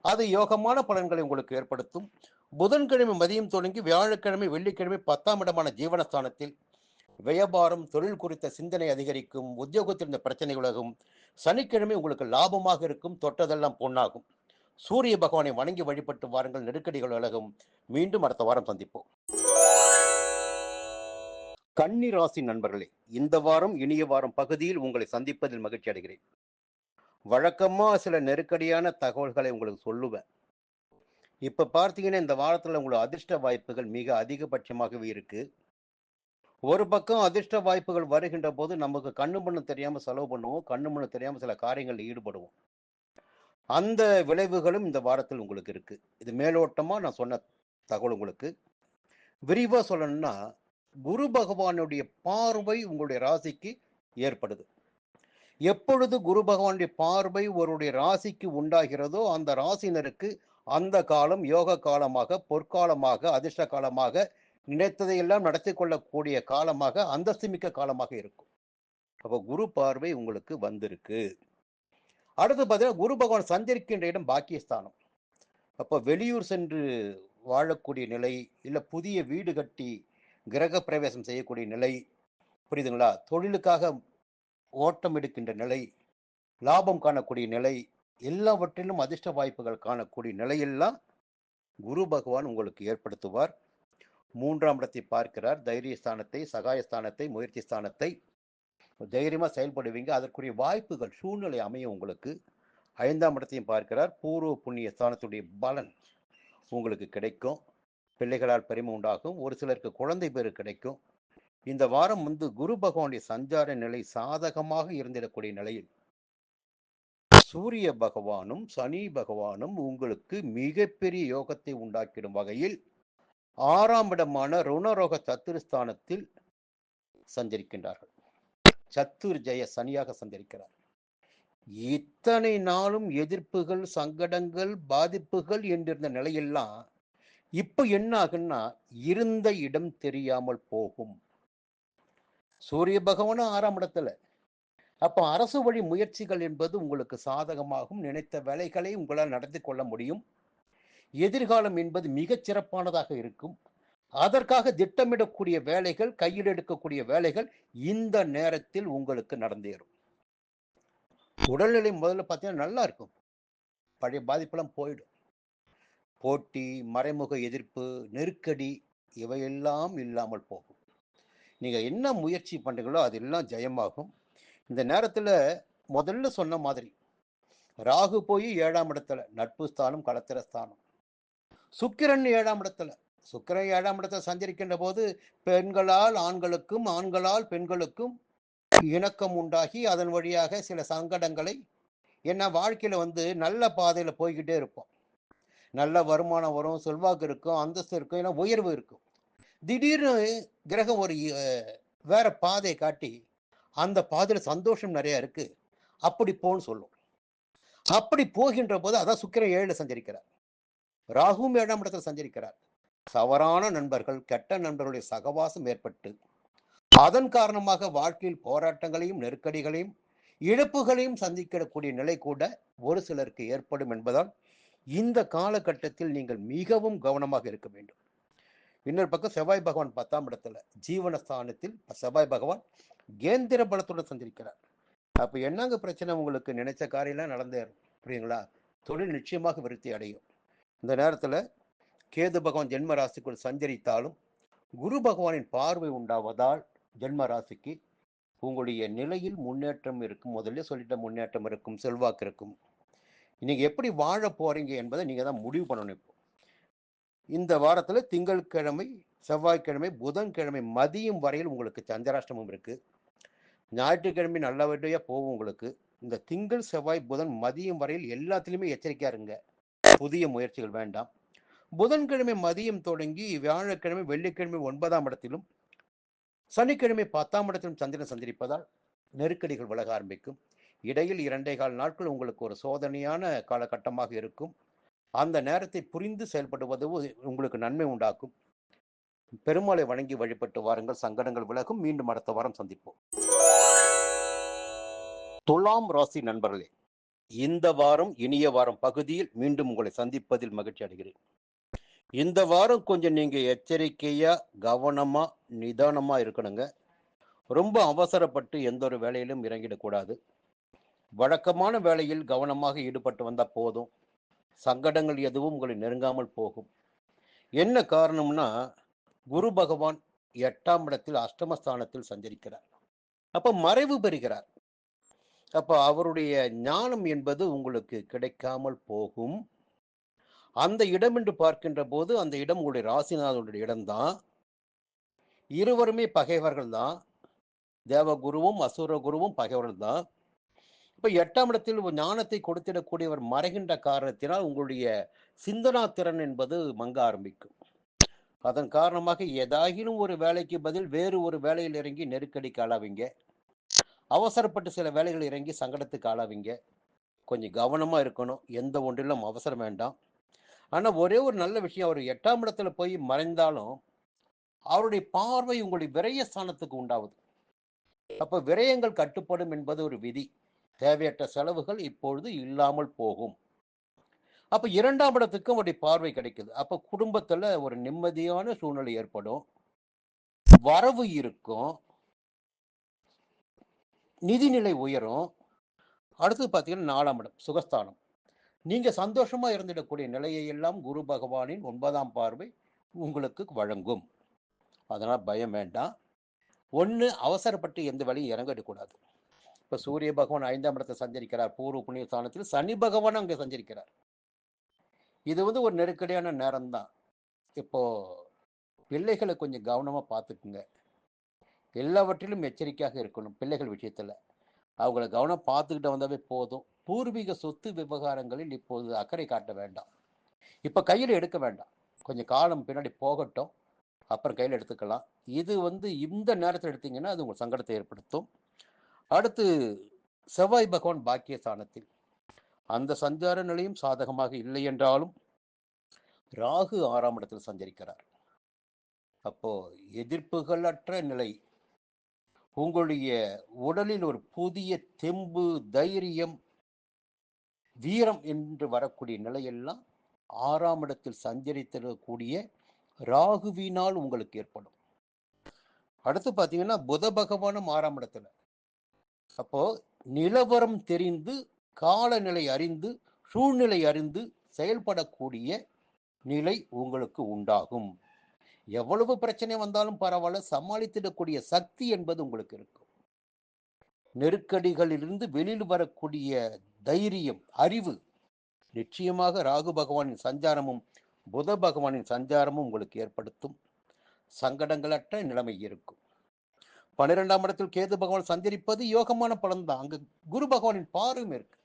அது யோகமான பலன்களை உங்களுக்கு ஏற்படுத்தும். புதன்கிழமை மதியம் தொடங்கி வியாழக்கிழமை, வெள்ளிக்கிழமை 10ஆம் இடமான ஜீவனஸ்தானத்தில் வியாபாரம், தொழில் குறித்த சிந்தனை அதிகரிக்கும். உத்தியோகத்தில் இருந்த பிரச்சனை விலகும். சனிக்கிழமை உங்களுக்கு லாபமாக இருக்கும். தொட்டதெல்லாம் பொன்னாகும். சூரிய பகவானை வணங்கி வழிபட்டு வாருங்கள். நெருக்கடிகள் விலகும். மீண்டும் அடுத்த வாரம் சந்திப்போம். கன்னி ராசி நண்பர்களே, இந்த வாரம் இனிய வாரம் பகுதியில் உங்களை சந்திப்பதில் மகிழ்ச்சி அடைகிறேன். வழக்கமா சில நெருக்கடியான தகவல்களை உங்களுக்கு சொல்லுவேன். இப்ப பார்த்தீங்கன்னா இந்த வாரத்துல உங்களுக்கு அதிர்ஷ்ட வாய்ப்புகள் மிக அதிகபட்சமாகவே இருக்கு. ஒரு பக்கம் அதிர்ஷ்ட வாய்ப்புகள் வருகின்ற போது நமக்கு கண்ணு மண்ணு தெரியாம செலவு பண்ணுவோம். கண்ணு மண்ணு தெரியாம சில காரியங்களில் ஈடுபடுவோம். அந்த விளைவுகளும் இந்த வாரத்தில் உங்களுக்கு இருக்கு. இது மேலோட்டமா நான் சொன்ன தகவல் உங்களுக்கு. விரிவா சொல்லணும்னா, குரு பகவானுடைய பார்வை உங்களுடைய ராசிக்கு ஏற்படுது. எப்பொழுது குரு பகவானுடைய பார்வை ஒருடைய ராசிக்கு உண்டாகிறதோ அந்த ராசினருக்கு அந்த காலம் யோக காலமாக, பொற்காலமாக, அதிர்ஷ்ட காலமாக, நினைத்ததையெல்லாம் நடத்தி கொள்ளக்கூடிய காலமாக, அந்தஸ்துமிக்க காலமாக இருக்கும். அப்போ குரு பார்வை உங்களுக்கு வந்திருக்கு. அடுத்து பார்த்தீங்கன்னா குரு பகவான் சஞ்சரிக்கின்ற இடம் பாக்கியஸ்தானம். அப்போ வெளியூர் சென்று வாழக்கூடிய நிலை, இல்லை புதிய வீடு கட்டி கிரக பிரவேசம் செய்யக்கூடிய நிலை, புரியுதுங்களா? தொழிலுக்காக ஓட்டம் எடுக்கின்ற நிலை, லாபம் காணக்கூடிய நிலை, எல்லாவற்றிலும் அதிர்ஷ்ட வாய்ப்புகள் காணக்கூடிய நிலையெல்லாம் குரு பகவான் உங்களுக்கு ஏற்படுத்துவார். 3ஆம் இடத்தை பார்க்கிறார். தைரியஸ்தானத்தை, சகாயஸ்தானத்தை, முயற்சி ஸ்தானத்தை. தைரியமா செயல்படுவீங்க. அதற்குரிய வாய்ப்புகள், சூழ்நிலை அமையும் உங்களுக்கு. 5ஆம் இடத்தையும் பார்க்கிறார். பூர்வ புண்ணிய ஸ்தானத்துடைய பலன் உங்களுக்கு கிடைக்கும். பிள்ளைகளால் பெருமை உண்டாகும். ஒரு சிலருக்கு குழந்தை பேரு கிடைக்கும். இந்த வாரம் குரு பகவானுடைய சஞ்சார நிலை சாதகமாக இருந்திடக்கூடிய நிலையில் சூரிய பகவானும் சனி பகவானும் உங்களுக்கு மிகப்பெரிய யோகத்தை உண்டாக்கிடும் வகையில் 6ஆம் இடமான ருணரோக சத்துருஸ்தானத்தில் சஞ்சரிக்கின்றார்கள். சத்துர் ஜெய சனியாக சஞ்சரிக்கிறார். இத்தனை நாளும் எதிர்ப்புகள், சங்கடங்கள், பாதிப்புகள் என்றிருந்த நிலையெல்லாம் இப்ப என்ன ஆகுன்னா இருந்த இடம் தெரியாமல் போகும். சூரிய பகவானும் 6ஆம் இடத்துல. அப்ப அரசு வழி முயற்சிகள் என்பது உங்களுக்கு சாதகமாகும். நினைத்த வேலைகளை உங்களால் நடத்தி கொள்ள முடியும். எதிர்காலம் என்பது மிகச் சிறப்பானதாக இருக்கும். அதற்காக திட்டமிடக்கூடிய வேலைகள், கையில் எடுக்கக்கூடிய வேலைகள் இந்த நேரத்தில் உங்களுக்கு நடந்தேறும். உடல்நிலை முதல்ல பார்த்தீங்கன்னா நல்லா இருக்கும். பழைய பாதிப்பெல்லாம் போயிடும். போட்டி, மறைமுக எதிர்ப்பு, நெருக்கடி இவையெல்லாம் இல்லாமல் போகும். நீங்க என்ன முயற்சி பண்றீங்களோ அதெல்லாம் ஜெயமாகும். இந்த நேரத்துல முதல்ல சொன்ன மாதிரி ராகு போய் 7ஆம் இடத்துல, நட்பு ஸ்தானம், களத்திர ஸ்தானம். சுக்கிரன் 7ஆம் இடத்துல. சுக்கிரன் 7ஆம் இடத்துல சஞ்சரிக்கின்ற போது பெண்களால் ஆண்களுக்கும், ஆண்களால் பெண்களுக்கும் இணக்கம் உண்டாகி அதன் வழியாக சில சங்கடங்களை, ஏன்னா வாழ்க்கையில நல்ல பாதையில போய்கிட்டே இருப்போம். நல்ல வருமானம் வரும், செல்வாக்கு இருக்கும், அந்தஸ்து இருக்கும், ஏன்னா உயர்வு இருக்கும். திடீர்னு கிரகம் ஒரு வேற பாதையை காட்டி அந்த பாதையில சந்தோஷம் நிறைய இருக்கு, அப்படி போன்னு சொல்லும். அப்படி போகின்ற போது அதான் சுக்கிரன் 7ல சஞ்சரிக்கிறார். ராகுவும் 7ஆம் இடத்துல சஞ்சரிக்கிறார். தவறான நண்பர்கள், கெட்ட நண்பர்களுடைய சகவாசம் ஏற்பட்டு அதன் காரணமாக வாழ்க்கையில் போராட்டங்களையும், நெருக்கடிகளையும், இழப்புகளையும் சந்திக்கக்கூடிய நிலை கூட ஒரு சிலருக்கு ஏற்படும் என்பதால் இந்த காலகட்டத்தில் நீங்கள் மிகவும் கவனமாக இருக்க வேண்டும். இன்னொரு பக்கம் செவ்வாய் பகவான் 10ஆம் இடத்துல ஜீவனஸ்தானத்தில் செவ்வாய் பகவான் கேந்திர பலத்துடன் சந்திருக்கிறார். அப்ப என்னங்க பிரச்சனை? உங்களுக்கு நினைச்ச காரியம்லாம் நடந்தேறும். புரியுங்களா? தொழில் நிச்சயமாக விருத்தி அடையும். இந்த நேரத்துல கேது பகவான் ஜென்ம ராசிக்குள் சஞ்சரித்தாலும் குரு பகவானின் பார்வை உண்டாவதால் ஜென்ம ராசிக்கு உங்களுடைய நிலையில் முன்னேற்றம் இருக்கும். முதல்ல சொல்லிட்ட முன்னேற்றம் இருக்கும், செல்வாக்கு இருக்கும். நீங்க எப்படி வாழ போறீங்க என்பதை நீங்க தான் முடிவு பண்ணணும். இப்போ இந்த வாரத்துல திங்கட்கிழமை, செவ்வாய்க்கிழமை, புதன்கிழமை மதியம் வரையில் உங்களுக்கு சந்திராஷ்டமம் இருக்கு. ஞாயிற்றுக்கிழமை நல்லபடியா போகும் உங்களுக்கு. இந்த திங்கள், செவ்வாய், புதன் மதியம் வரையில் எல்லாத்திலுமே எச்சரிக்கையா இருங்க. புதிய முயற்சிகள் வேண்டாம். புதன்கிழமை மதியம் தொடங்கி வியாழக்கிழமை, வெள்ளிக்கிழமை 9ஆம் இடத்திலும், சனிக்கிழமை 10ஆம் இடத்திலும் சந்திரன் சந்திரிப்பதால் நெருக்கடிகள் விலக ஆரம்பிக்கும். இடையில் 2.25 நாட்கள் உங்களுக்கு ஒரு சோதனையான காலகட்டமாக இருக்கும். அந்த நேரத்தை புரிந்து செயல்படுவது உங்களுக்கு நன்மை உண்டாக்கும். பெருமாளை வணங்கி வழிபட்டு வாருங்கள், சங்கடங்கள் விலகும். மீண்டும் அடுத்த வாரம் சந்திப்போம். துலாம் ராசி நண்பர்களே, இந்த வாரம் இனிய வாரம் பகுதியில் மீண்டும் உங்களை சந்திப்பதில் மகிழ்ச்சி அடைகிறேன். இந்த வாரம் கொஞ்சம் நீங்க எச்சரிக்கையா, கவனமா, நிதானமா இருக்கணுங்க. ரொம்ப அவசரப்பட்டு எந்த ஒரு வேலையிலும் இறங்கிடக்கூடாது. வழக்கமான வேலையில் கவனமாக ஈடுபட்டு வந்தா போதும். சங்கடங்கள் எதுவும் உங்களை நெருங்காமல் போகும். என்ன காரணம்னா, குரு பகவான் 8ஆம் இடத்தில் அஷ்டமஸ்தானத்தில் சஞ்சரிக்கிறார். அப்ப மறைவு பெறுகிறார். அப்ப அவருடைய ஞானம் என்பது உங்களுக்கு கிடைக்காமல் போகும். அந்த இடம் என்று பார்க்கின்ற போது அந்த இடம் உங்களுடைய ராசிநாதனுடைய இடம்தான். இருவருமே பகைவர்கள் தான். தேவகுருவும் அசுர குருவும் பகைவர்கள் தான். இப்ப 8ஆம் இடத்தில் ஞானத்தை கொடுத்திடக்கூடியவர் மறைகின்ற காரணத்தினால் உங்களுடைய சிந்தனா திறன் என்பது மங்க ஆரம்பிக்கும். அதன் காரணமாக ஏதாகிலும் ஒரு வேலைக்கு பதில் வேறு ஒரு வேலையில் இறங்கி நெருக்கடிக்கு ஆளாவீங்க. அவசரப்பட்டு சில வேலைகள் இறங்கி சங்கடத்துக்கு ஆளாவீங்க. கொஞ்சம் கவனமா இருக்கணும். எந்த ஒன்றிலும் அவசரம் வேண்டாம். ஆனா ஒரே ஒரு நல்ல விஷயம், அவர் 8ஆம் இடத்துல போய் மறைந்தாலும் அவருடைய பார்வை உங்களுடைய விரயஸ்தானத்துக்கு உண்டாவது. அப்ப விரயங்கள் கட்டுப்படும் என்பது ஒரு விதி. தேவையற்ற செலவுகள் இப்பொழுது இல்லாமல் போகும். அப்ப 2ஆம் இடத்துக்கு அவருடைய பார்வை கிடைக்குது. அப்ப குடும்பத்துல ஒரு நிம்மதியான சூழ்நிலை ஏற்படும். வரவு இருக்கும். நிதிநிலை உயரும். அடுத்து பார்த்தீங்கன்னா 4ஆம் இடம் சுகஸ்தானம். நீங்க சந்தோஷமா இருந்திடக்கூடிய நிலையை எல்லாம் குரு பகவானின் 9ஆம் பார்வை உங்களுக்கு வழங்கும். அதனால பயம் வேண்டாம். ஒண்ணு அவசரப்பட்டு எந்த வேலையும் இறங்கிடக்கூடாது. இப்ப சூரிய பகவான் 5ஆம் இடத்தை சஞ்சரிக்கிறார். பூர்வ புண்ணிய ஸ்தானத்தில் சனி பகவான் அங்கே சஞ்சரிக்கிறார். இது ஒரு நெருக்கடியான நேரம் தான். இப்போ பிள்ளைகளை கொஞ்சம் கவனமா பார்த்துக்குங்க. எல்லாவற்றிலும் எச்சரிக்கையாக இருக்கணும். பிள்ளைகள் விஷயத்துல அவங்கள கவனம் பார்த்துக்கிட்டு வந்தாவே போதும். பூர்வீக சொத்து விவகாரங்களில் இப்போது அக்கறை காட்ட வேண்டாம். இப்ப கையில் எடுக்க வேண்டாம். கொஞ்சம் காலம் பின்னாடி போகட்டும், அப்புறம் கையில் எடுத்துக்கலாம். இது இந்த நேரத்தில் எடுத்தீங்கன்னா அது உங்கள் சங்கடத்தை ஏற்படுத்தும். அடுத்து செவ்வாய் பகவான் பாக்கியஸ்தானத்தில் அந்த சஞ்சார நிலையும் சாதகமாக இல்லை என்றாலும் ராகு 6ஆம் இடத்தில் சஞ்சரிக்கிறார். அப்போ எதிர்ப்புகளற்ற நிலை, உங்களுடைய உடலில் ஒரு புதிய தெம்பு, தைரியம், வீரம் என்று வரக்கூடிய நிலையெல்லாம் 6ஆம் இடத்தில் சஞ்சரித்திருக்கக்கூடிய ராகுவினால் உங்களுக்கு ஏற்படும். அடுத்து பார்த்தீங்கன்னா புத பகவானும் 6ஆம் இடத்துல. அப்போ நிலவரம் தெரிந்து, காலநிலை அறிந்து, சூழ்நிலை அறிந்து செயல்படக்கூடிய நிலை உங்களுக்கு உண்டாகும். எவ்வளவு பிரச்சனை வந்தாலும் பரவாயில்ல, சமாளித்திடக்கூடிய சக்தி என்பது உங்களுக்கு இருக்கும். நெருக்கடிகளிலிருந்து வெளியில் வரக்கூடிய தைரியம், அறிவு நிச்சயமாக ராகு பகவானின் சஞ்சாரமும் புத பகவானின் சஞ்சாரமும் உங்களுக்கு ஏற்படுத்தும். சங்கடங்களற்ற நிலைமை இருக்கும். 12ஆம் இடத்தில் கேது பகவான் சஞ்சரிப்பது யோகமான பலன் தான். அங்க குரு பகவானின் பார்வையும் இருக்கு.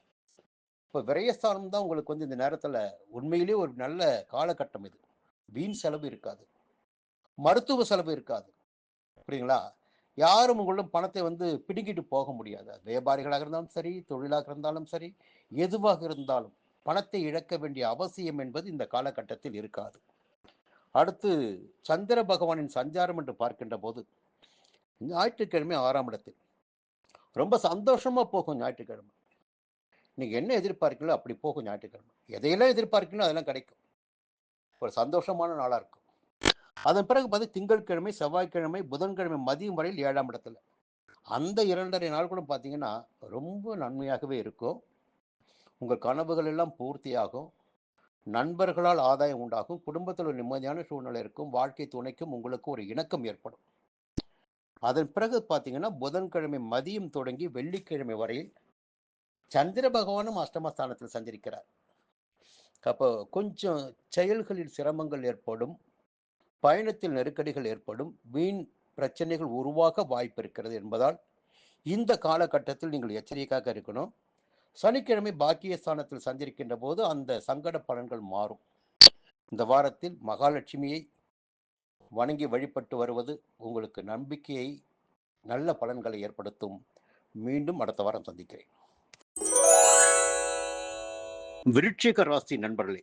இப்போ விரயஸ்தானம் தான் உங்களுக்கு இந்த நேரத்துல உண்மையிலேயே ஒரு நல்ல காலகட்டம். இது வீண் செலவு இருக்காது, மருத்துவ செலவு இருக்காது. புரியுங்களா? யாரும் உங்களிடம் பணத்தை பிடுங்கிட்டு போக முடியாது. வியாபாரிகளாக இருந்தாலும் சரி, தொழிலாக இருந்தாலும் சரி, எதுவாக இருந்தாலும் பணத்தை இழக்க வேண்டிய அவசியம் என்பது இந்த காலகட்டத்தில் இருக்காது. அடுத்து சந்திர பகவானின் சஞ்சாரம் என்று பார்க்கின்ற போது ஞாயிற்றுக்கிழமை 6ஆம் இடத்தில் ரொம்ப சந்தோஷமா போகும். ஞாயிற்றுக்கிழமை நீங்க என்ன எதிர்பார்க்கல அப்படி போகும். ஞாயிற்றுக்கிழமை எதையெல்லாம் எதிர்பார்க்கணும் அதெல்லாம் கிடைக்கும். ஒரு சந்தோஷமான நாளா இருக்கும். அதன் பிறகு திங்கட்கிழமை, செவ்வாய்க்கிழமை, புதன்கிழமை மதியம் வரையில் 7ஆம் இடத்துல. அந்த 2.5 நாள் கூட பார்த்தீங்கன்னா ரொம்ப நன்மையாகவே இருக்கும். உங்கள் கனவுகள் எல்லாம் பூர்த்தியாகும். நண்பர்களால் ஆதாயம் உண்டாகும். குடும்பத்தில் ஒரு நிம்மதியான சூழ்நிலை இருக்கும். வாழ்க்கை துணைக்கும் உங்களுக்கு ஒரு இணக்கம் ஏற்படும். அதன் பிறகு பார்த்தீங்கன்னா புதன்கிழமை மதியம் தொடங்கி வெள்ளிக்கிழமை வரையில் சந்திர பகவானும் அஷ்டமஸ்தானத்தில் சஞ்சரிக்கிறார். அப்போ கொஞ்சம் செயல்களில் சிரமங்கள் ஏற்படும், பயணத்தில் நெருக்கடிகள் ஏற்படும், வீண் பிரச்சனைகள் உருவாக வாய்ப்பு இருக்கிறது என்பதால் இந்த காலகட்டத்தில் நீங்கள் எச்சரிக்கையாக இருக்கணும். சனிக்கிழமை பாக்கியஸ்தானத்தில் சஞ்சரிக்கின்ற போது அந்த சங்கட பலன்கள் மாறும். இந்த வாரத்தில் மகாலட்சுமியை வணங்கி வழிபட்டு வருவது உங்களுக்கு நம்பிக்கையை, நல்ல பலன்களை ஏற்படுத்தும். மீண்டும் அடுத்த வாரம் சந்திக்கிறேன். விருட்சிக ராசி நண்பர்களே,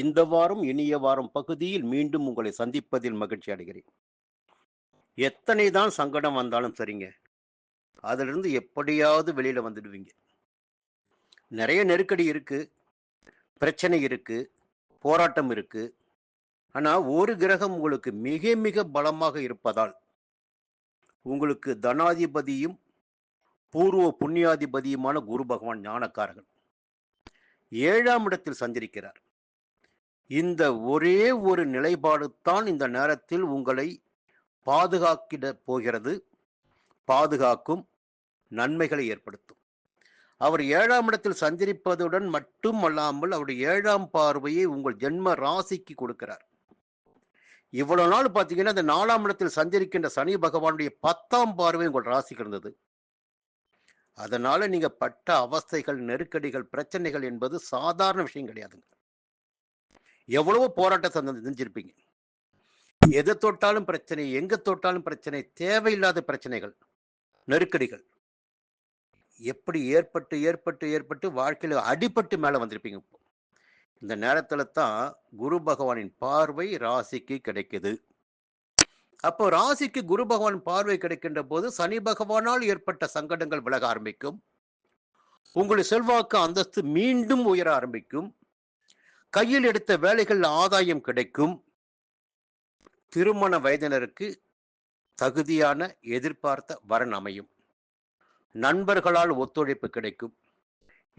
இந்த வாரம் இனிய வாரம் பகுதியில் மீண்டும் உங்களை சந்திப்பதில் மகிழ்ச்சி அடைகிறேன். எத்தனை தான் சங்கடம் வந்தாலும் சரிங்க, அதிலிருந்து எப்படியாவது வெளியில வந்துடுவீங்க. நிறைய நெருக்கடி இருக்கு, பிரச்சனை இருக்கு, போராட்டம் இருக்கு. ஆனா ஒரு கிரகம் உங்களுக்கு மிக மிக பலமாக இருப்பதால் உங்களுக்கு தனாதிபதியும் பூர்வ புண்ணியாதிபதியுமான குரு பகவான் ஞானக்காரகன் 7ஆம் இடத்தில் சஞ்சரிக்கிறார். இந்த ஒரே ஒரு நிலைப்பாடு தான் இந்த நேரத்தில் உங்களை பாதுகாக்கிட போகிறது, பாதுகாக்கும், நன்மைகளை ஏற்படுத்தும். அவர் 7ஆம் இடத்தில் சஞ்சரிப்பதுடன் மட்டுமல்லாமல் அவருடைய 7ஆம் பார்வையை உங்கள் ஜென்ம ராசிக்கு கொடுக்கிறார். இவ்வளவு நாள் பார்த்தீங்கன்னா இந்த 4ஆம் இடத்தில் சஞ்சரிக்கின்ற சனி பகவானுடைய 10ஆம் பார்வை உங்கள் ராசிக்கு இருந்தது. அதனால நீங்க பட்ட அவஸ்தைகள், நெருக்கடிகள், பிரச்சனைகள் என்பது சாதாரண விஷயம் கிடையாதுங்க. எவ்வளவோ போராட்டத்தை செஞ்சிருப்பீங்க. எதை தொட்டாலும் பிரச்சனை, எங்க தொட்டாலும் பிரச்சனை, தேவையில்லாத பிரச்சனைகள், நெருக்கடிகள் எப்படி ஏற்பட்டு ஏற்பட்டு ஏற்பட்டு வாழ்க்கையில அடிபட்டு மேல வந்திருப்பீங்க. இந்த நேரத்துல தான் குரு பகவானின் பார்வை ராசிக்கு கிடைக்குது. அப்போ ராசிக்கு குரு பகவான் பார்வை கிடைக்கின்ற போது சனி பகவானால் ஏற்பட்ட சங்கடங்கள் விலக ஆரம்பிக்கும். உங்களுடைய செல்வாக்கு அந்தஸ்து மீண்டும் உயர ஆரம்பிக்கும். கையில் எடுத்த வேலைகள் ஆதாயம் கிடைக்கும். திருமண வயதினருக்கு தகுதியான எதிர்பார்த்த வரன் அமையும். நண்பர்களால் ஒத்துழைப்பு கிடைக்கும்.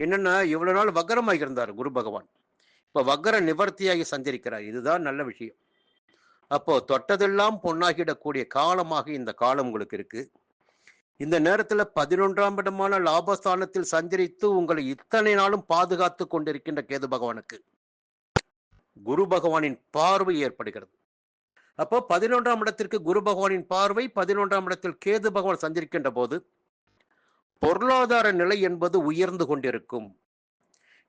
என்னன்னா இவ்வளவு நாள் வக்கரமாக இருந்தார் குரு பகவான், இப்ப வக்கர நிவர்த்தியாகி சஞ்சரிக்கிறார். இதுதான் நல்ல விஷயம். அப்போ தொட்டதெல்லாம் பொன்னாகிடக்கூடிய காலமாக இந்த காலம் உங்களுக்கு இருக்கு. இந்த நேரத்தில் 11ஆம் இடமான லாபஸ்தானத்தில் சஞ்சரித்து உங்களை இத்தனை நாளும் பாதுகாத்து கொண்டிருக்கின்ற கேது பகவானுக்கு குரு பகவானின் பார்வை ஏற்படுகிறது. அப்போ 11ஆம் இடத்திற்கு குரு பகவானின் பார்வை, 11ஆம் இடத்தில் கேது பகவான் சஞ்சரிக்கின்ற போது பொருளாதார நிலை என்பது உயர்ந்து கொண்டிருக்கும்.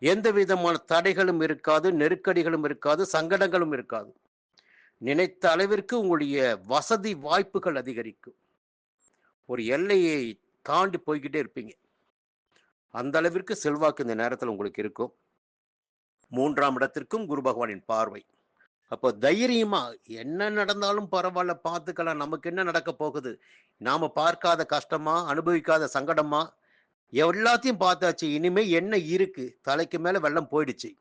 எந்த விதமான தடைகளும் இருக்காது, நெருக்கடிகளும் இருக்காது, சங்கடங்களும் இருக்காது. நினைத்த அளவிற்கு உங்களுடைய வசதி வாய்ப்புகள் அதிகரிக்கும். ஒரு எல்லையை தாண்டி போய்கிட்டே இருப்பீங்க. அந்த அளவிற்கு செல்வாக்கு இந்த நேரத்தில் உங்களுக்கு இருக்கும். 3ஆம் இடத்திற்கும் குரு பகவானின் பார்வை. அப்போ தைரியமா என்ன நடந்தாலும் பரவாயில்ல, பார்த்துக்கலாம், நமக்கு என்ன நடக்க போகுது, நாம பார்க்காத கஷ்டமா, அனுபவிக்காத சங்கடமா, எல்லாத்தையும் பார்த்தாச்சு, இனிமே என்ன இருக்கு, தலைக்கு மேல வெள்ளம் போயிடுச்சு.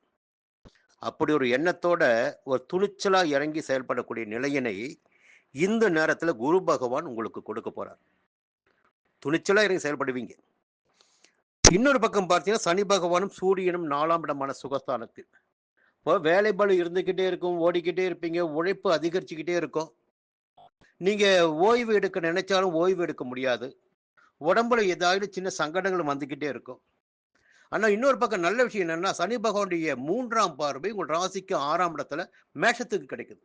அப்படி ஒரு எண்ணத்தோட ஒரு துணிச்சலா இறங்கி செயல்படக்கூடிய நிலையினை இந்த நேரத்துல குரு பகவான் உங்களுக்கு கொடுக்க போறார். துணிச்சலா இறங்கி செயல்படுவீங்க. இன்னொரு பக்கம் பார்த்தீங்கன்னா சனி பகவானும் சூரியனும் 4ஆம் இடமான சுகஸ்தானத்தில். இப்போ வேலை பளு இருந்துகிட்டே இருக்கும், ஓடிக்கிட்டே இருப்பீங்க, உழைப்பு அதிகரிச்சுக்கிட்டே இருக்கும். நீங்க ஓய்வு எடுக்க நினைச்சாலும் ஓய்வு எடுக்க முடியாது. உடம்புல ஏதாவது சின்ன சங்கடங்கள் வந்துகிட்டே இருக்கும். ஆனா இன்னொரு பக்கம் நல்ல விஷயம் என்னன்னா சனி பகவானுடைய 3ஆம் பார்வை உங்கள் ராசிக்கு 6ஆம் இடத்துல மேஷத்துக்கு கிடைக்குது.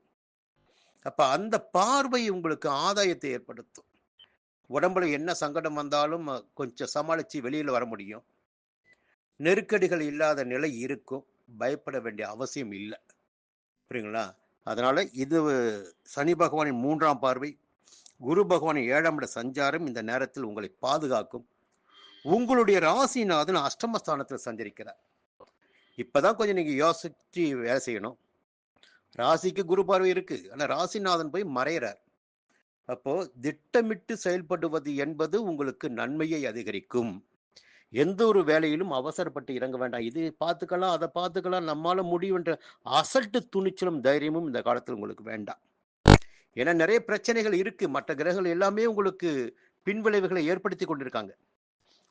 அப்ப அந்த பார்வை உங்களுக்கு ஆதாயத்தை ஏற்படுத்தும். உடம்புல என்ன சங்கடம் வந்தாலும் கொஞ்சம் சமாளிச்சு வெளியில வர முடியும். நெருக்கடிகள் இல்லாத நிலை இருக்கும். பயப்பட வேண்டிய அவசியம் இல்லை. புரியுங்களா? அதனால இது சனி பகவானின் 3ஆம் பார்வை, குரு பகவானின் 7ஆம் இட சஞ்சாரம் இந்த நேரத்தில் உங்களை பாதுகாக்கும். உங்களுடைய ராசிநாதன் அஷ்டமஸ்தானத்தில் சஞ்சரிக்கிறார். இப்பதான் கொஞ்சம் நீங்க யோசிச்சு வேலை செய்யணும். ராசிக்கு குரு பார்வை இருக்கு, ஆனா ராசிநாதன் போய் மறைகிறார். அப்போ திட்டமிட்டு செயல்படுவது என்பது உங்களுக்கு நன்மையை அதிகரிக்கும். எந்த ஒரு வேலையிலும் அவசரப்பட்டு இறங்க வேண்டாம். இது பார்த்துக்கலாம், அதை பார்த்துக்கலாம், நம்மால முடியுன்ற அசட்டு துணிச்சலும் தைரியமும் இந்த காலத்தில் உங்களுக்கு வேண்டாம். ஏன்னா நிறைய பிரச்சனைகள் இருக்கு. மற்ற கிரகங்கள் எல்லாமே உங்களுக்கு பின்விளைவுகளை ஏற்படுத்தி கொண்டிருக்காங்க.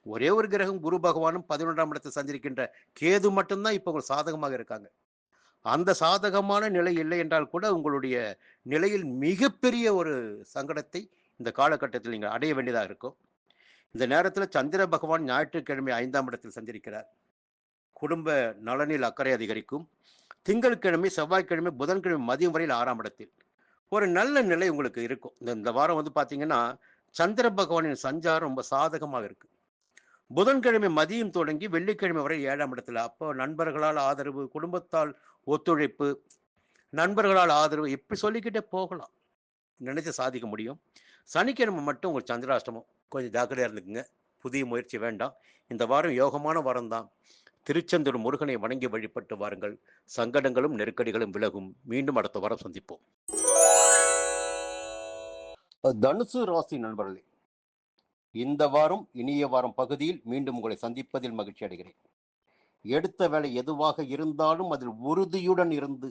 ஒரே ஒரு கிரகம் குரு பகவானும் 11ஆம் இடத்தை சஞ்சரிக்கின்ற கேது மட்டும்தான் இப்போ உங்களுக்கு சாதகமாக இருக்காங்க. அந்த சாதகமான நிலை இல்லை என்றால் கூட உங்களுடைய நிலையில் மிகப்பெரிய ஒரு சங்கடத்தை இந்த காலகட்டத்தில் நீங்கள் அடைய வேண்டியதாக இருக்கும். இந்த நேரத்தில் சந்திர பகவான் ஞாயிற்றுக்கிழமை 5ஆம் இடத்தில் சஞ்சரிக்கிறார். குடும்ப நலனில் அக்கறை அதிகரிக்கும். திங்கட்கிழமை, செவ்வாய்க்கிழமை, புதன்கிழமை மதியம் வரையில் 6ஆம் இடத்தில் ஒரு நல்ல நிலை உங்களுக்கு இருக்கும். இந்த வாரம் வந்து பார்த்தீங்கன்னா சந்திர பகவானின் சஞ்சாரம் ரொம்ப சாதகமாக இருக்கு. புதன்கிழமை மதியம் தொடங்கி வெள்ளிக்கிழமை வரை 7ஆம் இடத்துல. அப்போ நண்பர்களால் ஆதரவு, குடும்பத்தால் ஒத்துழைப்பு, நண்பர்களால் ஆதரவு, இப்படி சொல்லிக்கிட்டே போகலாம். நினைச்சு சாதிக்க முடியும். சனிக்கிழமை மட்டும் உங்களுக்கு சந்திராஷ்டமம், கொஞ்சம் ஜாக்கிரதையா இருந்துக்குங்க. புதிய முயற்சி வேண்டாம். இந்த வாரம் யோகமான வாரம் தான். திருச்செந்தூர் முருகனை வணங்கி வழிபட்டு வாருங்கள். சங்கடங்களும் நெருக்கடிகளும் விலகும். மீண்டும் அடுத்த வாரம் சந்திப்போம். தனுசு ராசி நண்பர்களே, இந்த வாரம் இனிய வாரம் பகுதியில் மீண்டும் உங்களை சந்திப்பதில் மகிழ்ச்சி அடைகிறேன். எடுத்த வேலை எதுவாக இருந்தாலும் அதில் உறுதியுடன் இருந்து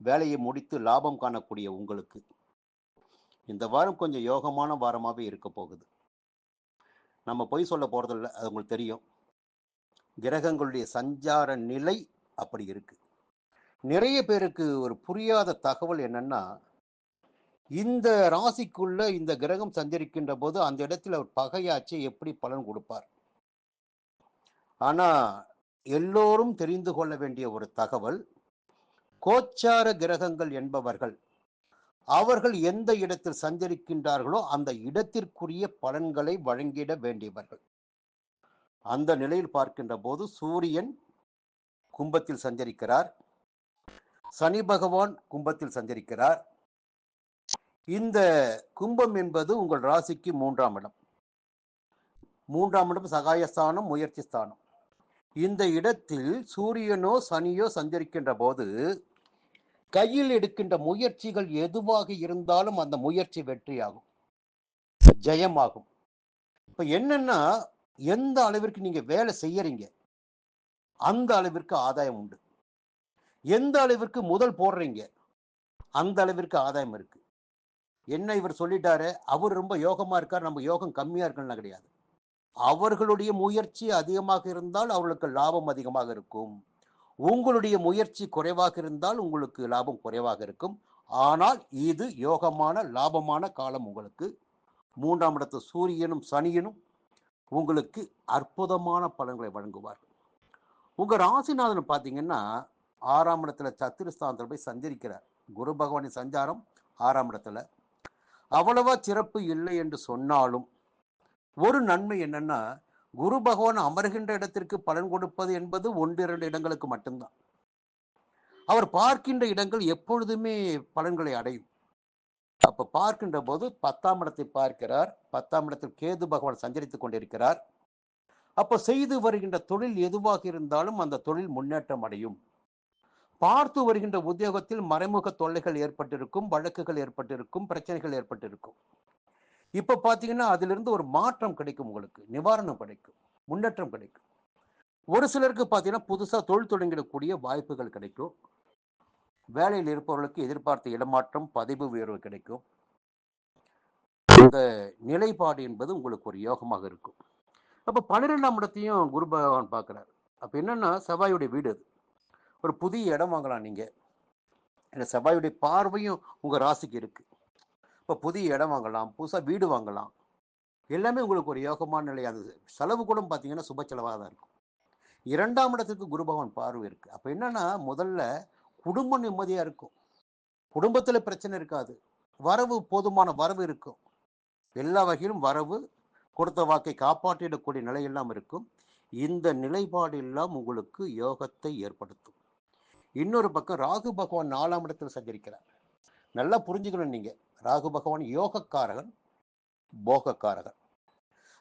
வேலையை முடித்து லாபம் காணக்கூடிய உங்களுக்கு இந்த வாரம் கொஞ்சம் யோகமான வாரமாகவே இருக்க போகுது. நம்ம பொய் சொல்ல போறதில்லை, அது உங்களுக்கு தெரியும். கிரகங்களுடைய சஞ்சார நிலை அப்படி இருக்கு. நிறைய பேருக்கு ஒரு புரியாத தகவல் என்னன்னா, இந்த ராசிக்குள்ள இந்த கிரகம் சஞ்சரிக்கின்ற போது அந்த இடத்துல ஒரு பகையாச்சு எப்படி பலன் கொடுப்பார். ஆனா எல்லோரும் தெரிந்து கொள்ள வேண்டிய ஒரு தகவல், கோச்சார கிரகங்கள் என்பவர்கள் அவர்கள் எந்த இடத்தில் சஞ்சரிக்கின்றார்களோ அந்த இடத்திற்குரிய பலன்களை வழங்கிட வேண்டியவர்கள். அந்த நிலையில் பார்க்கின்ற போது சூரியன் கும்பத்தில் சஞ்சரிக்கிறார், சனி பகவான் கும்பத்தில் சஞ்சரிக்கிறார். இந்த கும்பம் என்பது உங்கள் ராசிக்கு 3ஆம் இடம். 3ஆம் இடம் சகாயஸ்தானம், முயற்சி ஸ்தானம். இந்த இடத்தில் சூரியனோ சனியோ சஞ்சரிக்கின்ற போது கையில் எடுக்கின்ற முயற்சிகள் எதுவாக இருந்தாலும் அந்த முயற்சி வெற்றியாகும், ஜெயமாகும். இப்ப என்னன்னா, எந்த அளவிற்கு நீங்க வேலை செய்யறீங்க அந்த அளவிற்கு ஆதாயம் உண்டு. எந்த அளவிற்கு முதல் போடுறீங்க அந்த அளவிற்கு ஆதாயம் இருக்கு. என்ன இவர் சொல்லிட்டாரு, அவர் ரொம்ப யோகமா இருக்கார், நம்ம யோகம் கம்மியா இருக்குன்னு கிடையாது. அவர்களுடைய முயற்சி அதிகமாக இருந்தால் அவர்களுக்கு லாபம் அதிகமாக இருக்கும். உங்களுடைய முயற்சி குறைவாக இருந்தால் உங்களுக்கு லாபம் குறைவாக இருக்கும். ஆனால் இது யோகமான லாபமான காலம். உங்களுக்கு 3ஆம் இடத்து சூரியனும் சனியனும் உங்களுக்கு அற்புதமான பலன்களை வழங்குவார். உங்க ராசிநாதன் பார்த்தீங்கன்னா 6ஆம் இடத்துல சத்துருஸ்தானத்தில் போய் சஞ்சரிக்கிறார். குரு பகவானின் சஞ்சாரம் 6ஆம் இடத்துல அவ்வளவா சிறப்பு இல்லை என்று சொன்னாலும் ஒரு நன்மை என்னன்னா, குரு பகவான் அமர்கின்ற இடத்திற்கு பலன் கொடுப்பது என்பது 1-2 இடங்களுக்கு மட்டும்தான். அவர் பார்க்கின்ற இடங்கள் எப்பொழுதுமே பலன்களை அடையும். அப்ப பார்க்கின்ற போது 10ஆம் இடத்தை பார்க்கிறார். 10ஆம் இடத்தில் கேது பகவான் சஞ்சரித்துக் கொண்டிருக்கிறார். அப்ப செய்து வருகின்ற தொழில் எதுவாக இருந்தாலும் அந்த தொழில் முன்னேற்றம் அடையும். பார்த்து வருகின்ற உத்தியோகத்தில் மறைமுக தொல்லைகள் ஏற்பட்டிருக்கும், வழக்குகள் ஏற்பட்டிருக்கும், பிரச்சனைகள் ஏற்பட்டிருக்கும். இப்ப பாத்தீங்கன்னா அதிலிருந்து ஒரு மாற்றம் கிடைக்கும், உங்களுக்கு நிவாரணம் கிடைக்கும், முன்னேற்றம் கிடைக்கும். ஒரு சிலருக்கு பாத்தீங்கன்னா புதுசா தொழில் தொடங்கிடக்கூடிய வாய்ப்புகள் கிடைக்கும். வேலையில் இருப்பவர்களுக்கு எதிர்பார்த்த இடமாற்றம், பதவி உயர்வு கிடைக்கும். இந்த நிலைப்பாடு என்பது உங்களுக்கு ஒரு யோகமாக இருக்கும். அப்ப 12ஆம் இடத்தையும் குரு பகவான் பார்க்கிறார். அப்ப என்னன்னா, செவ்வாயுடைய வீடு அது. ஒரு புதிய இடம் வாங்கலாம் நீங்க. இந்த செவ்வாயுடைய பார்வையும் உங்க ராசிக்கு இருக்கு. இப்ப புதிய இடம் வாங்கலாம், புதுசா வீடு வாங்கலாம். எல்லாமே உங்களுக்கு ஒரு யோகமான நிலை. அது செலவு கூட பார்த்தீங்கன்னா சுப செலவாக தான் இருக்கும். 2ஆம் இடத்துக்கு குரு பகவான் பார்வை இருக்கு. அப்ப என்னன்னா, முதல்ல குடும்பம் நிம்மதியா இருக்கும். குடும்பத்துல பிரச்சனை இருக்காது. வரவு போதுமான வரவு இருக்கும். எல்லா வகையிலும் வரவு, கொடுத்த வாக்கை காப்பாற்றிடக்கூடிய நிலையெல்லாம் இருக்கும். இந்த நிலைப்பாடு எல்லாம் உங்களுக்கு யோகத்தை ஏற்படுத்தும். இன்னொரு பக்கம் ராகு பகவான் 4ஆம் இடத்தில் சஞ்சரிக்கிறார். நல்லா புரிஞ்சுக்கணும் நீங்க. ராகு பகவான் யோகக்காரகன், போகக்காரகன்.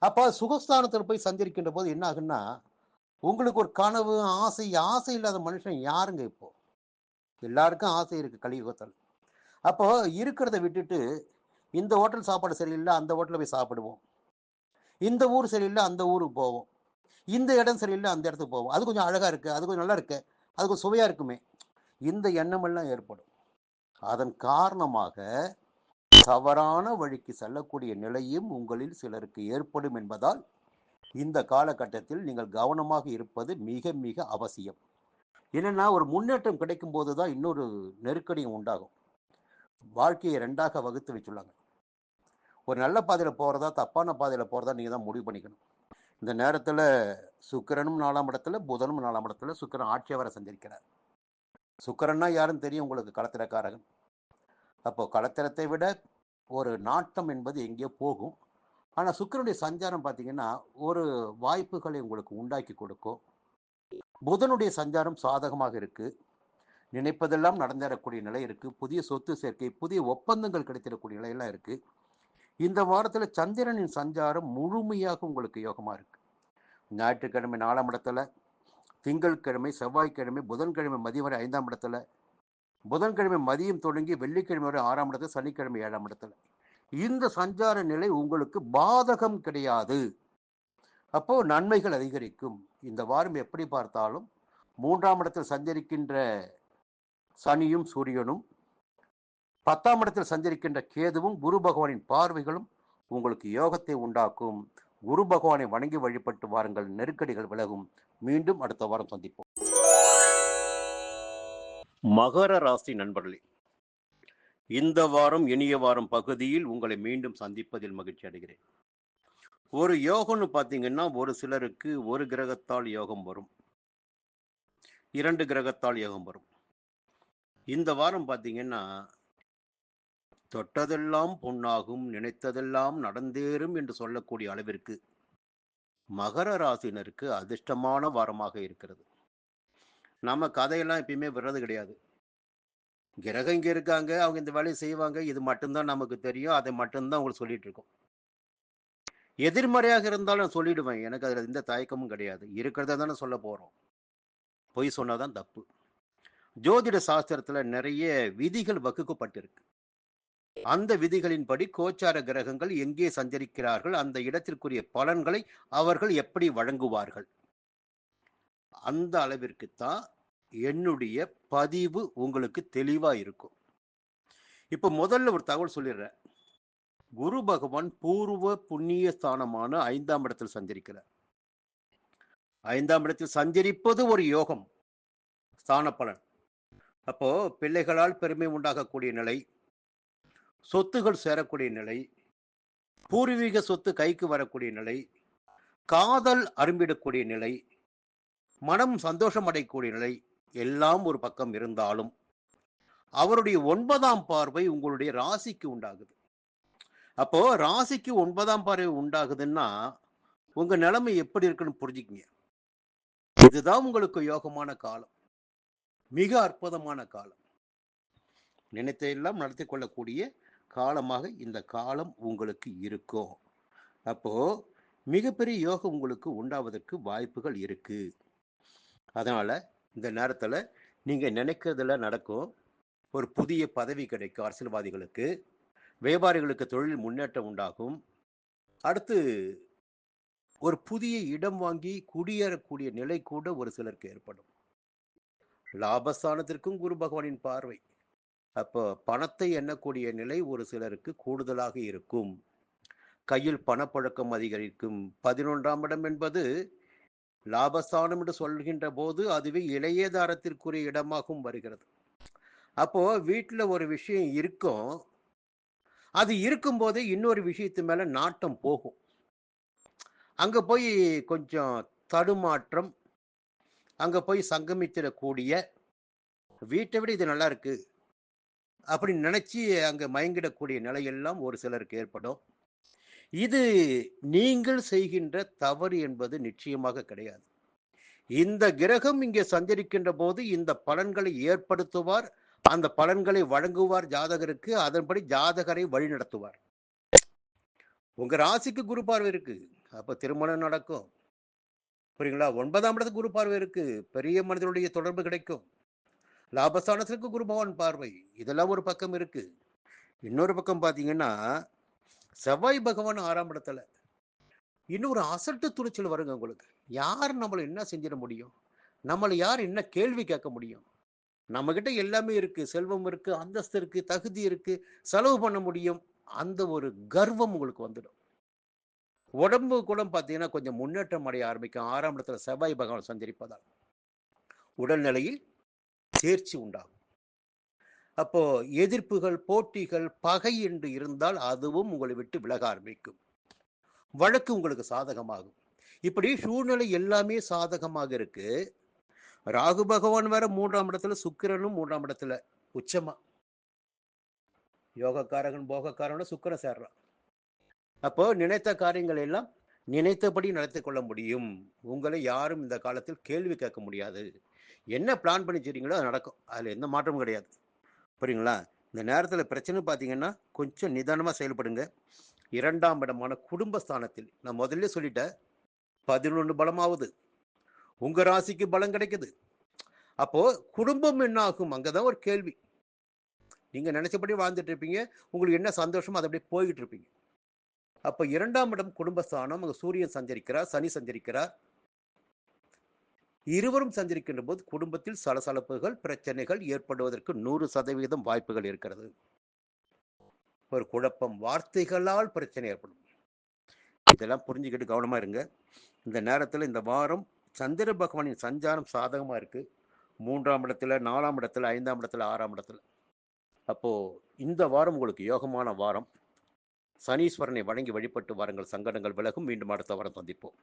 அப்ப சுகஸ்தானத்தில் போய் சஞ்சரிக்கின்ற போது என்ன ஆகுன்னா, உங்களுக்கு ஒரு கனவு, ஆசை. ஆசை இல்லாத மனுஷன் யாருங்க இப்போ? எல்லாருக்கும் ஆசை இருக்கு கலியுகத்தில். அப்போ இருக்கிறத விட்டுட்டு இந்த ஹோட்டல் சாப்பாடு சரியில்லை, அந்த ஹோட்டலில் போய் சாப்பிடுவோம். இந்த ஊர் சரியில்லை, அந்த ஊருக்கு போவோம். இந்த இடம் சரியில்லை, அந்த இடத்துக்கு போவோம். அது கொஞ்சம் அழகா இருக்கு, அது கொஞ்சம் நல்லா இருக்கு, அது கொஞ்சம் சுவையா இருக்குமே. இந்த எண்ணமெல்லாம் ஏற்படும். அதன் காரணமாக தவறான வழிக்கு செல்லக்கூடிய நிலையும் உங்களில் சிலருக்கு ஏற்படும் என்பதால் இந்த காலகட்டத்தில் நீங்கள் கவனமாக இருப்பது மிக மிக அவசியம். என்னன்னா, ஒரு முன்னேற்றம் கிடைக்கும் போதுதான் இன்னொரு நெருக்கடியும் உண்டாகும். வாழ்க்கையை 2ஆக வகுத்து வச்சுள்ளாங்க. ஒரு நல்ல பாதையில போறதா, தப்பான பாதையில போறதா நீங்க தான் முடிவு பண்ணிக்கணும். இந்த நேரத்துல சுக்கிரனும் 4ஆம் இடத்துல, புதனும் 4ஆம் இடத்துல. சுக்கிரன் ஆட்சியா வர சஞ்சரிக்கிறார். சுக்கிரன்னா யாருன்னு தெரியும் உங்களுக்கு, களத்திரக்காரகன். அப்போ களத்திரத்தை விட ஒரு நாட்டம் என்பது எங்கேயோ போகும். ஆனா சுக்கிரனுடைய சஞ்சாரம் பார்த்தீங்கன்னா, ஒரு வாய்ப்புகளை உங்களுக்கு உண்டாக்கி கொடுக்கும். புதனுடைய சஞ்சாரம் சாதகமாக இருக்கு. நினைப்பதெல்லாம் நடந்தேறக்கூடிய நிலை இருக்கு. புதிய சொத்து சேர்க்கை, புதிய ஒப்பந்தங்கள் கிடைத்திடக்கூடிய நிலையெல்லாம் இருக்கு. இந்த வாரத்துல சந்திரனின் சஞ்சாரம் முழுமையாக உங்களுக்கு யோகமா இருக்கு. ஞாயிற்றுக்கிழமை 4ஆம் இடத்துல, திங்கட்கிழமை, செவ்வாய்க்கிழமை, புதன்கிழமை மதியம் வரை 5ஆம் இடத்துல, புதன்கிழமை மதியம் தொடங்கி வெள்ளிக்கிழமை வரை 6ஆம் இடத்துல, சனிக்கிழமை 7ஆம் இடத்துல. இந்த சஞ்சார நிலை உங்களுக்கு பாதகம் கிடையாது. அப்போ நன்மைகள் அதிகரிக்கும். இந்த வாரம் எப்படி பார்த்தாலும் 3ஆம் இடத்தில் சஞ்சரிக்கின்ற சனியும் சூரியனும், 10ஆம் இடத்தில் சஞ்சரிக்கின்ற கேதுவும் குரு பகவானின் பார்வைகளும் உங்களுக்கு யோகத்தை உண்டாக்கும். குரு பகவானை வணங்கி வழிபட்டு வாருங்கள், நெருக்கடிகள் விலகும். மீண்டும் அடுத்த வாரம் சந்திப்போம். மகர ராசி நண்பர்களே, இந்த வாரம் இனிய வாரம் பகுதியில் உங்களை மீண்டும் சந்திப்பதில் மகிழ்ச்சி அடைகிறேன். ஒரு யோகம்னு பார்த்தீங்கன்னா, ஒரு சிலருக்கு ஒரு கிரகத்தால் யோகம் வரும், 2 கிரகத்தால் யோகம் வரும். இந்த வாரம் பார்த்தீங்கன்னா, தொட்டதெல்லாம் பொன்னாகும், நினைத்ததெல்லாம் நடந்தேறும் என்று சொல்லக்கூடிய அளவிற்கு மகர ராசினருக்கு அதிர்ஷ்டமான வாரமாக இருக்கிறது. நம்ம கதையெல்லாம் எப்பயுமே விடுறது கிடையாது. கிரகம் இங்கே இருக்காங்க, அவங்க இந்த வேலையை செய்வாங்க, இது மட்டும்தான் நமக்கு தெரியும், அதை மட்டும்தான் உங்களுக்கு சொல்லிட்டு இருக்கோம். எதிர்மறையாக இருந்தாலும் சொல்லிடுவேன், எனக்கு அதில் எந்த தயக்கமும் கிடையாது. இருக்கிறத தானே சொல்ல போகிறோம், பொய் சொன்னாதான் தப்பு. ஜோதிட சாஸ்திரத்தில் நிறைய விதிகள் வகுக்கப்பட்டிருக்கு. அந்த விதிகளின்படி கோச்சார கிரகங்கள் எங்கே சஞ்சரிக்கிறார்கள், அந்த இடத்திற்குரிய பலன்களை அவர்கள் எப்படி வழங்குவார்கள், அந்த அளவிற்குத்தான் என்னுடைய பதிவு உங்களுக்கு தெளிவா இருக்கும். இப்ப முதல்ல ஒரு தகவல் சொல்லிடுறேன். குரு பகவான் பூர்வ புண்ணிய ஸ்தானமான 5ஆம் இடத்தில் சஞ்சரிக்கிறார். 5ஆம் இடத்தில் சஞ்சரிப்பது ஒரு யோகம், ஸ்தான பலன். அப்போ பிள்ளைகளால் பெருமை உண்டாகக்கூடிய நிலை, சொத்துகள் சேரக்கூடிய நிலை, பூர்வீக சொத்து கைக்கு வரக்கூடிய நிலை, காதல் அரும்பிடக்கூடிய நிலை, மனம் சந்தோஷம் அடையக்கூடிய நிலை எல்லாம் ஒரு பக்கம் இருந்தாலும் அவருடைய 9ஆம் பார்வை உங்களுடைய ராசிக்கு உண்டாகுது. அப்போ ராசிக்கு 9ஆம் பார்வை உண்டாகுதுன்னா உங்க நிலைமை எப்படி இருக்குன்னு புரிஞ்சுக்கங்க. இதுதான் உங்களுக்கு யோகமான காலம், மிக அற்புதமான காலம், நினைத்தையெல்லாம் நடத்தி கொள்ளக்கூடிய காலமாக இந்த காலம் உங்களுக்கு இருக்கும். அப்போ மிகப்பெரிய யோகம் உங்களுக்கு உண்டாவதற்கு வாய்ப்புகள் இருக்கு. அதனால இந்த நேரத்தில் நீங்க நினைக்கிறதுல நடக்கும். ஒரு புதிய பதவி கிடைக்கும் அரசியல்வாதிகளுக்கு, வியாபாரிகளுக்கு தொழில் முன்னேற்றம் உண்டாகும். அடுத்து ஒரு புதிய இடம் வாங்கி குடியேறக்கூடிய நிலை கூட ஒரு சிலருக்கு ஏற்படும். லாபஸ்தானத்திற்கும் குரு பகவானின் பார்வை, அப்போ பணத்தை எண்ணக்கூடிய நிலை ஒரு சிலருக்கு கூடுதலாக இருக்கும். கையில் பணப்பழக்கம் அதிகரிக்கும். 11ஆம் இடம் என்பது லாபஸ்தானம் என்று சொல்கின்ற போது அதுவே இளையதாரத்திற்குரிய இடமாகவும் வருகிறது. அப்போ வீட்டில் ஒரு விஷயம் இருக்கும், அது இருக்கும் போதே இன்னொரு விஷயத்து மேல நாட்டம் போகும். அங்க போய் கொஞ்சம் தடுமாற்றம், அங்க போய் சங்கமித்திடக்கூடிய, வீட்டை விட இது நல்லா இருக்கு அப்படின்னு நினைச்சு அங்க மயங்கிடக்கூடிய நிலையெல்லாம் ஒரு சிலருக்கு ஏற்படும். இது நீங்கள் செய்கின்ற தவறு என்பது நிச்சயமாக கிடையாது. இந்த கிரகம் இங்கே சஞ்சரிக்கின்ற போது இந்த பலன்களை ஏற்படுத்துவார், அந்த பலன்களை வழங்குவார் ஜாதகருக்கு. அதன்படி ஜாதகரை வழி நடத்துவார். உங்க ராசிக்கு குரு பார்வை இருக்கு, அப்ப திருமணம் நடக்கும். புரியுங்களா? 9ஆம் இடத்துக்கு குரு பார்வை இருக்கு, பெரிய மனிதனுடைய தொடர்பு கிடைக்கும். லாபஸ்தானத்திற்கு குரு பகவான் பார்வை, இதெல்லாம் ஒரு பக்கம் இருக்கு. இன்னொரு பக்கம் பாத்தீங்கன்னா செவ்வாய் பகவான் 6ஆம் இடத்துல, இன்னொரு அசட்டு துணிச்சல் வருங்க உங்களுக்கு. யார் நம்மளை என்ன செஞ்சிட முடியும், நம்மளை யார் என்ன கேள்வி கேட்க முடியும்? நம்ம கிட்ட எல்லாமே இருக்கு, செல்வம் இருக்கு, அந்தஸ்து இருக்கு, தகுதி இருக்கு, செலவு பண்ண முடியும். அந்த ஒரு கர்வம் உங்களுக்கு வந்துடும். உடம்பு கூட பார்த்தீங்கன்னா கொஞ்சம் முன்னேற்றம் அடைய ஆரம்பிக்கும். 6ஆம் இடத்துல செவ்வாய் பகவான் சஞ்சரிப்பதால் உடல்நிலையில் தேர்ச்சி உண்டாகும். அப்போ எதிர்ப்புகள், போட்டிகள், பகை என்று இருந்தால் அதுவும் உங்களை விட்டு விலக ஆரம்பிக்கும். வழக்கு உங்களுக்கு சாதகமாகும். இப்படி சூழ்நிலை எல்லாமே சாதகமாக இருக்கு. ராகு பகவான் வேற 3ஆம் இடத்துல, சுக்கிரனும் 3ஆம் இடத்துல உச்சமா. யோகக்காரகன் போகக்காரன் சுக்கிரன் சேர்றான். அப்போ நினைத்த காரியங்கள் எல்லாம் நினைத்தபடி நடத்தி கொள்ள முடியும். உங்களை யாரும் இந்த காலத்தில் கேள்வி கேட்க முடியாது. என்ன பிளான் பண்ணி வச்சுருக்கீங்களோ அது நடக்கும், அதில் எந்த மாற்றமும் கிடையாது. புரியுங்களா? இந்த நேரத்தில் பிரச்சனை பார்த்தீங்கன்னா கொஞ்சம் நிதானமாக செயல்படுங்க. 2ஆம் இடமான குடும்பஸ்தானத்தில் நான் முதல்ல சொல்லிட்டேன், 11 பலமாவது உங்க ராசிக்கு பலம் கிடைக்குது. அப்போ குடும்பம் என்ன ஆகும்? அங்கதான் ஒரு கேள்வி. நீங்க நினைச்சபடி வாழ்ந்துட்டு இருப்பீங்க. உங்களுக்கு என்ன சந்தோஷமோ அதை அப்படியே போய்கிட்டு இருப்பீங்க. அப்ப 2ஆம் இடம் குடும்பஸ்தானம், அங்க சூரியன் சஞ்சரிக்கிறார், சனி சஞ்சரிக்கிறார். இருவரும் சஞ்சரிக்கின்ற போது குடும்பத்தில் சலசலப்புகள், பிரச்சனைகள் ஏற்படுவதற்கு 100% வாய்ப்புகள் இருக்கிறது. ஒரு குழப்பம், வார்த்தைகளால் பிரச்சனை ஏற்படும். இதெல்லாம் புரிஞ்சுக்கிட்டு கவனமா இருங்க. இந்த நேரத்தில் இந்த வாரம் சந்திர பகவானின் சஞ்சாரம் சாதகமா இருக்கு. 3ஆம் இடத்துல, 4ஆம் இடத்துல, 5ஆம் இடத்துல, 6ஆம் இடத்துல. அப்போ இந்த வாரம் உங்களுக்கு யோகமான வாரம். சனீஸ்வரனை வணங்கி வழிபட்டு வாருங்கள், சங்கடங்கள் விலகும். மீண்டும் அடுத்த வாரம் சந்திப்போம்.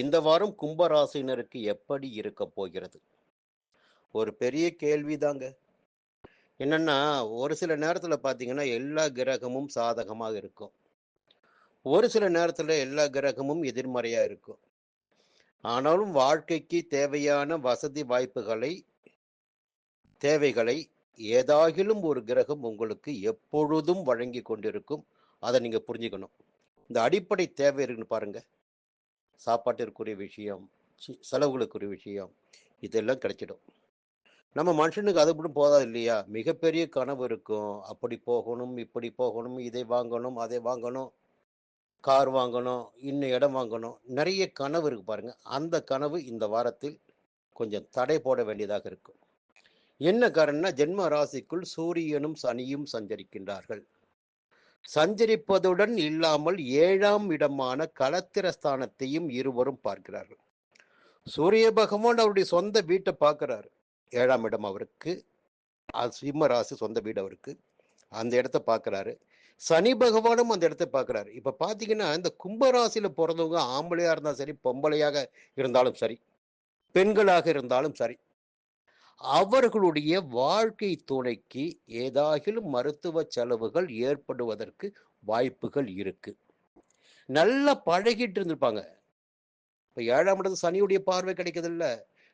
இந்த வாரம் கும்பராசினருக்கு எப்படி இருக்க போகிறது? ஒரு பெரிய கேள்விதாங்க. என்னன்னா, ஒரு சில நேரத்துல பாத்தீங்கன்னா எல்லா கிரகமும் சாதகமாக இருக்கும். ஒரு சில நேரத்துல எல்லா கிரகமும் எதிர்மறையா இருக்கும். ஆனாலும் வாழ்க்கைக்கு தேவையான வசதி வாய்ப்புகளை, தேவைகளை ஏதாகிலும் ஒரு கிரகம் உங்களுக்கு எப்பொழுதும் வழங்கி கொண்டிருக்கும். அதை நீங்க புரிஞ்சுக்கணும். இந்த அடிப்படை தேவை இருக்குன்னு பாருங்க. சாப்பாட்டிற்குரிய விஷயம், செலவுகளுக்குரிய விஷயம், இதெல்லாம் கிடைச்சிடும். நம்ம மனுஷனுக்கு அது மட்டும் போதாது இல்லையா? மிகப்பெரிய கனவு இருக்கும். அப்படி போகணும், இப்படி போகணும், இதை வாங்கணும், அதை வாங்கணும், கார் வாங்கணும், இன்னும் இடம் வாங்கணும். நிறைய கனவு இருக்கு பாருங்க. அந்த கனவு இந்த வாரத்தில் கொஞ்சம் தடை போட வேண்டியதாக இருக்கும். என்ன காரணம்னா, ஜென்ம ராசிக்குள் சூரியனும் சனியும் சஞ்சரிக்கின்றார்கள். சஞ்சரிப்பதுடன் இல்லாமல் 7ஆம் இடமான களத்திரஸ்தானத்தையும் இருவரும் பார்க்கிறார்கள். சூரிய பகவான் அவருடைய சொந்த வீட்டை பார்க்கிறாரு. 7ஆம் இடம் அவருக்கு, சிம்ம ராசி சொந்த வீடு அவருக்கு. அந்த இடத்த பார்க்கிறாரு. சனி பகவானும் அந்த இடத்தை பார்க்கிறாரு. இப்ப பாத்தீங்கன்னா, இந்த கும்பராசியில பிறந்தவங்க ஆம்பளையா இருந்தாலும் சரி, பொம்பளையாக இருந்தாலும் சரி, பெண்களாக இருந்தாலும் சரி, அவர்களுடைய வாழ்க்கை துணைக்கு ஏதாகிலும் மருத்துவ செலவுகள் ஏற்படுவதற்கு வாய்ப்புகள் இருக்கு. நல்லா பழகிட்டு இருந்திருப்பாங்க. இப்ப 7ஆம் இடத்து சனியுடைய பார்வை கிடைக்குது இல்ல,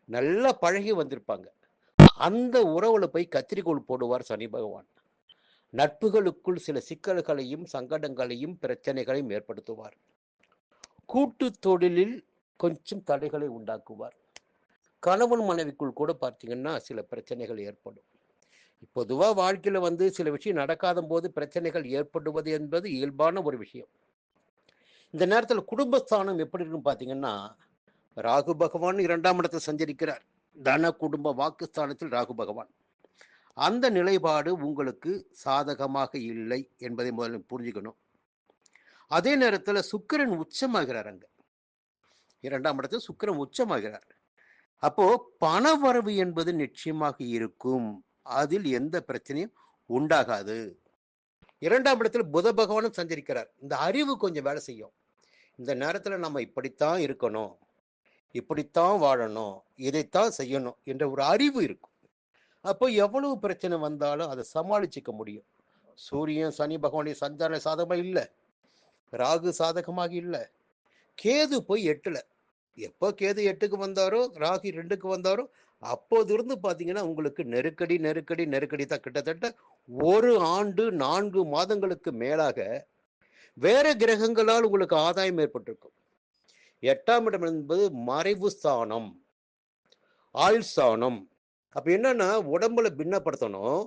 நல்லா பழகி வந்திருப்பாங்க. அந்த உறவுல போய் கத்திரிக்கோள் போடுவார் சனி பகவான். நட்புகளுக்குள் சில சிக்கல்களையும், சங்கடங்களையும், பிரச்சனைகளையும் ஏற்படுத்துவார். கூட்டு தொழிலில் கொஞ்சம் தடைகளை உண்டாக்குவார். கணவன் மனைவிக்குள் கூட பார்த்தீங்கன்னா சில பிரச்சனைகள் ஏற்படும். பொதுவா வாழ்க்கையில சில விஷயம் நடக்காத போது பிரச்சனைகள் ஏற்படுவது என்பது இயல்பான ஒரு விஷயம். இந்த நேரத்தில் குடும்பஸ்தானம் எப்படி இருக்குன்னு பார்த்தீங்கன்னா, ராகு பகவான் 2ஆம் இடத்தில் சஞ்சரிக்கிறார். தன குடும்ப வாக்குஸ்தானத்தில் ராகு பகவான். அந்த நிலைப்பாடு உங்களுக்கு சாதகமாக இல்லை என்பதை முதல்ல புரிஞ்சுக்கணும். அதே நேரத்தில் சுக்கிரன் உச்சமாகிறார். அங்க 2ஆம் இடத்தில் சுக்கிரன் உச்சமாகிறார். அப்போ பண வரவு என்பது நிச்சயமாக இருக்கும். அதில் எந்த பிரச்சனையும் உண்டாகாது. 2ஆம் இடத்தில் புத பகவானும் சஞ்சரிக்கிறார். இந்த அறிவு கொஞ்சம் வேலை செய்யும். இந்த நேரத்துல நம்ம இப்படித்தான் இருக்கணும், இப்படித்தான் வாழணும், இதைத்தான் செய்யணும் என்ற ஒரு அறிவு இருக்கும். அப்போ எவ்வளவு பிரச்சனை வந்தாலும் அதை சமாளிச்சுக்க முடியும். சூரியன் சனி பகவானுடைய சஞ்சார சாதகமா இல்ல, ராகு சாதகமாக இல்ல, கேது போய் 8ல. எப்போ கேது 8க்கு வந்தாரோ, ராகு 2க்கு வந்தாரோ, அப்போது இருந்து பாத்தீங்கன்னா உங்களுக்கு நெருக்கடி நெருக்கடி நெருக்கடி தான். கிட்டத்தட்ட 1 ஆண்டு 4 மாதங்களுக்கு மேலாக வேற கிரகங்களால் உங்களுக்கு ஆதாயம் ஏற்பட்டிருக்கும். 8ஆம் இடம் என்பது மறைவு ஸ்தானம், ஆயுள் ஸ்தானம். அப்ப என்னன்னா உடம்புல பின்னப்படுத்தணும்.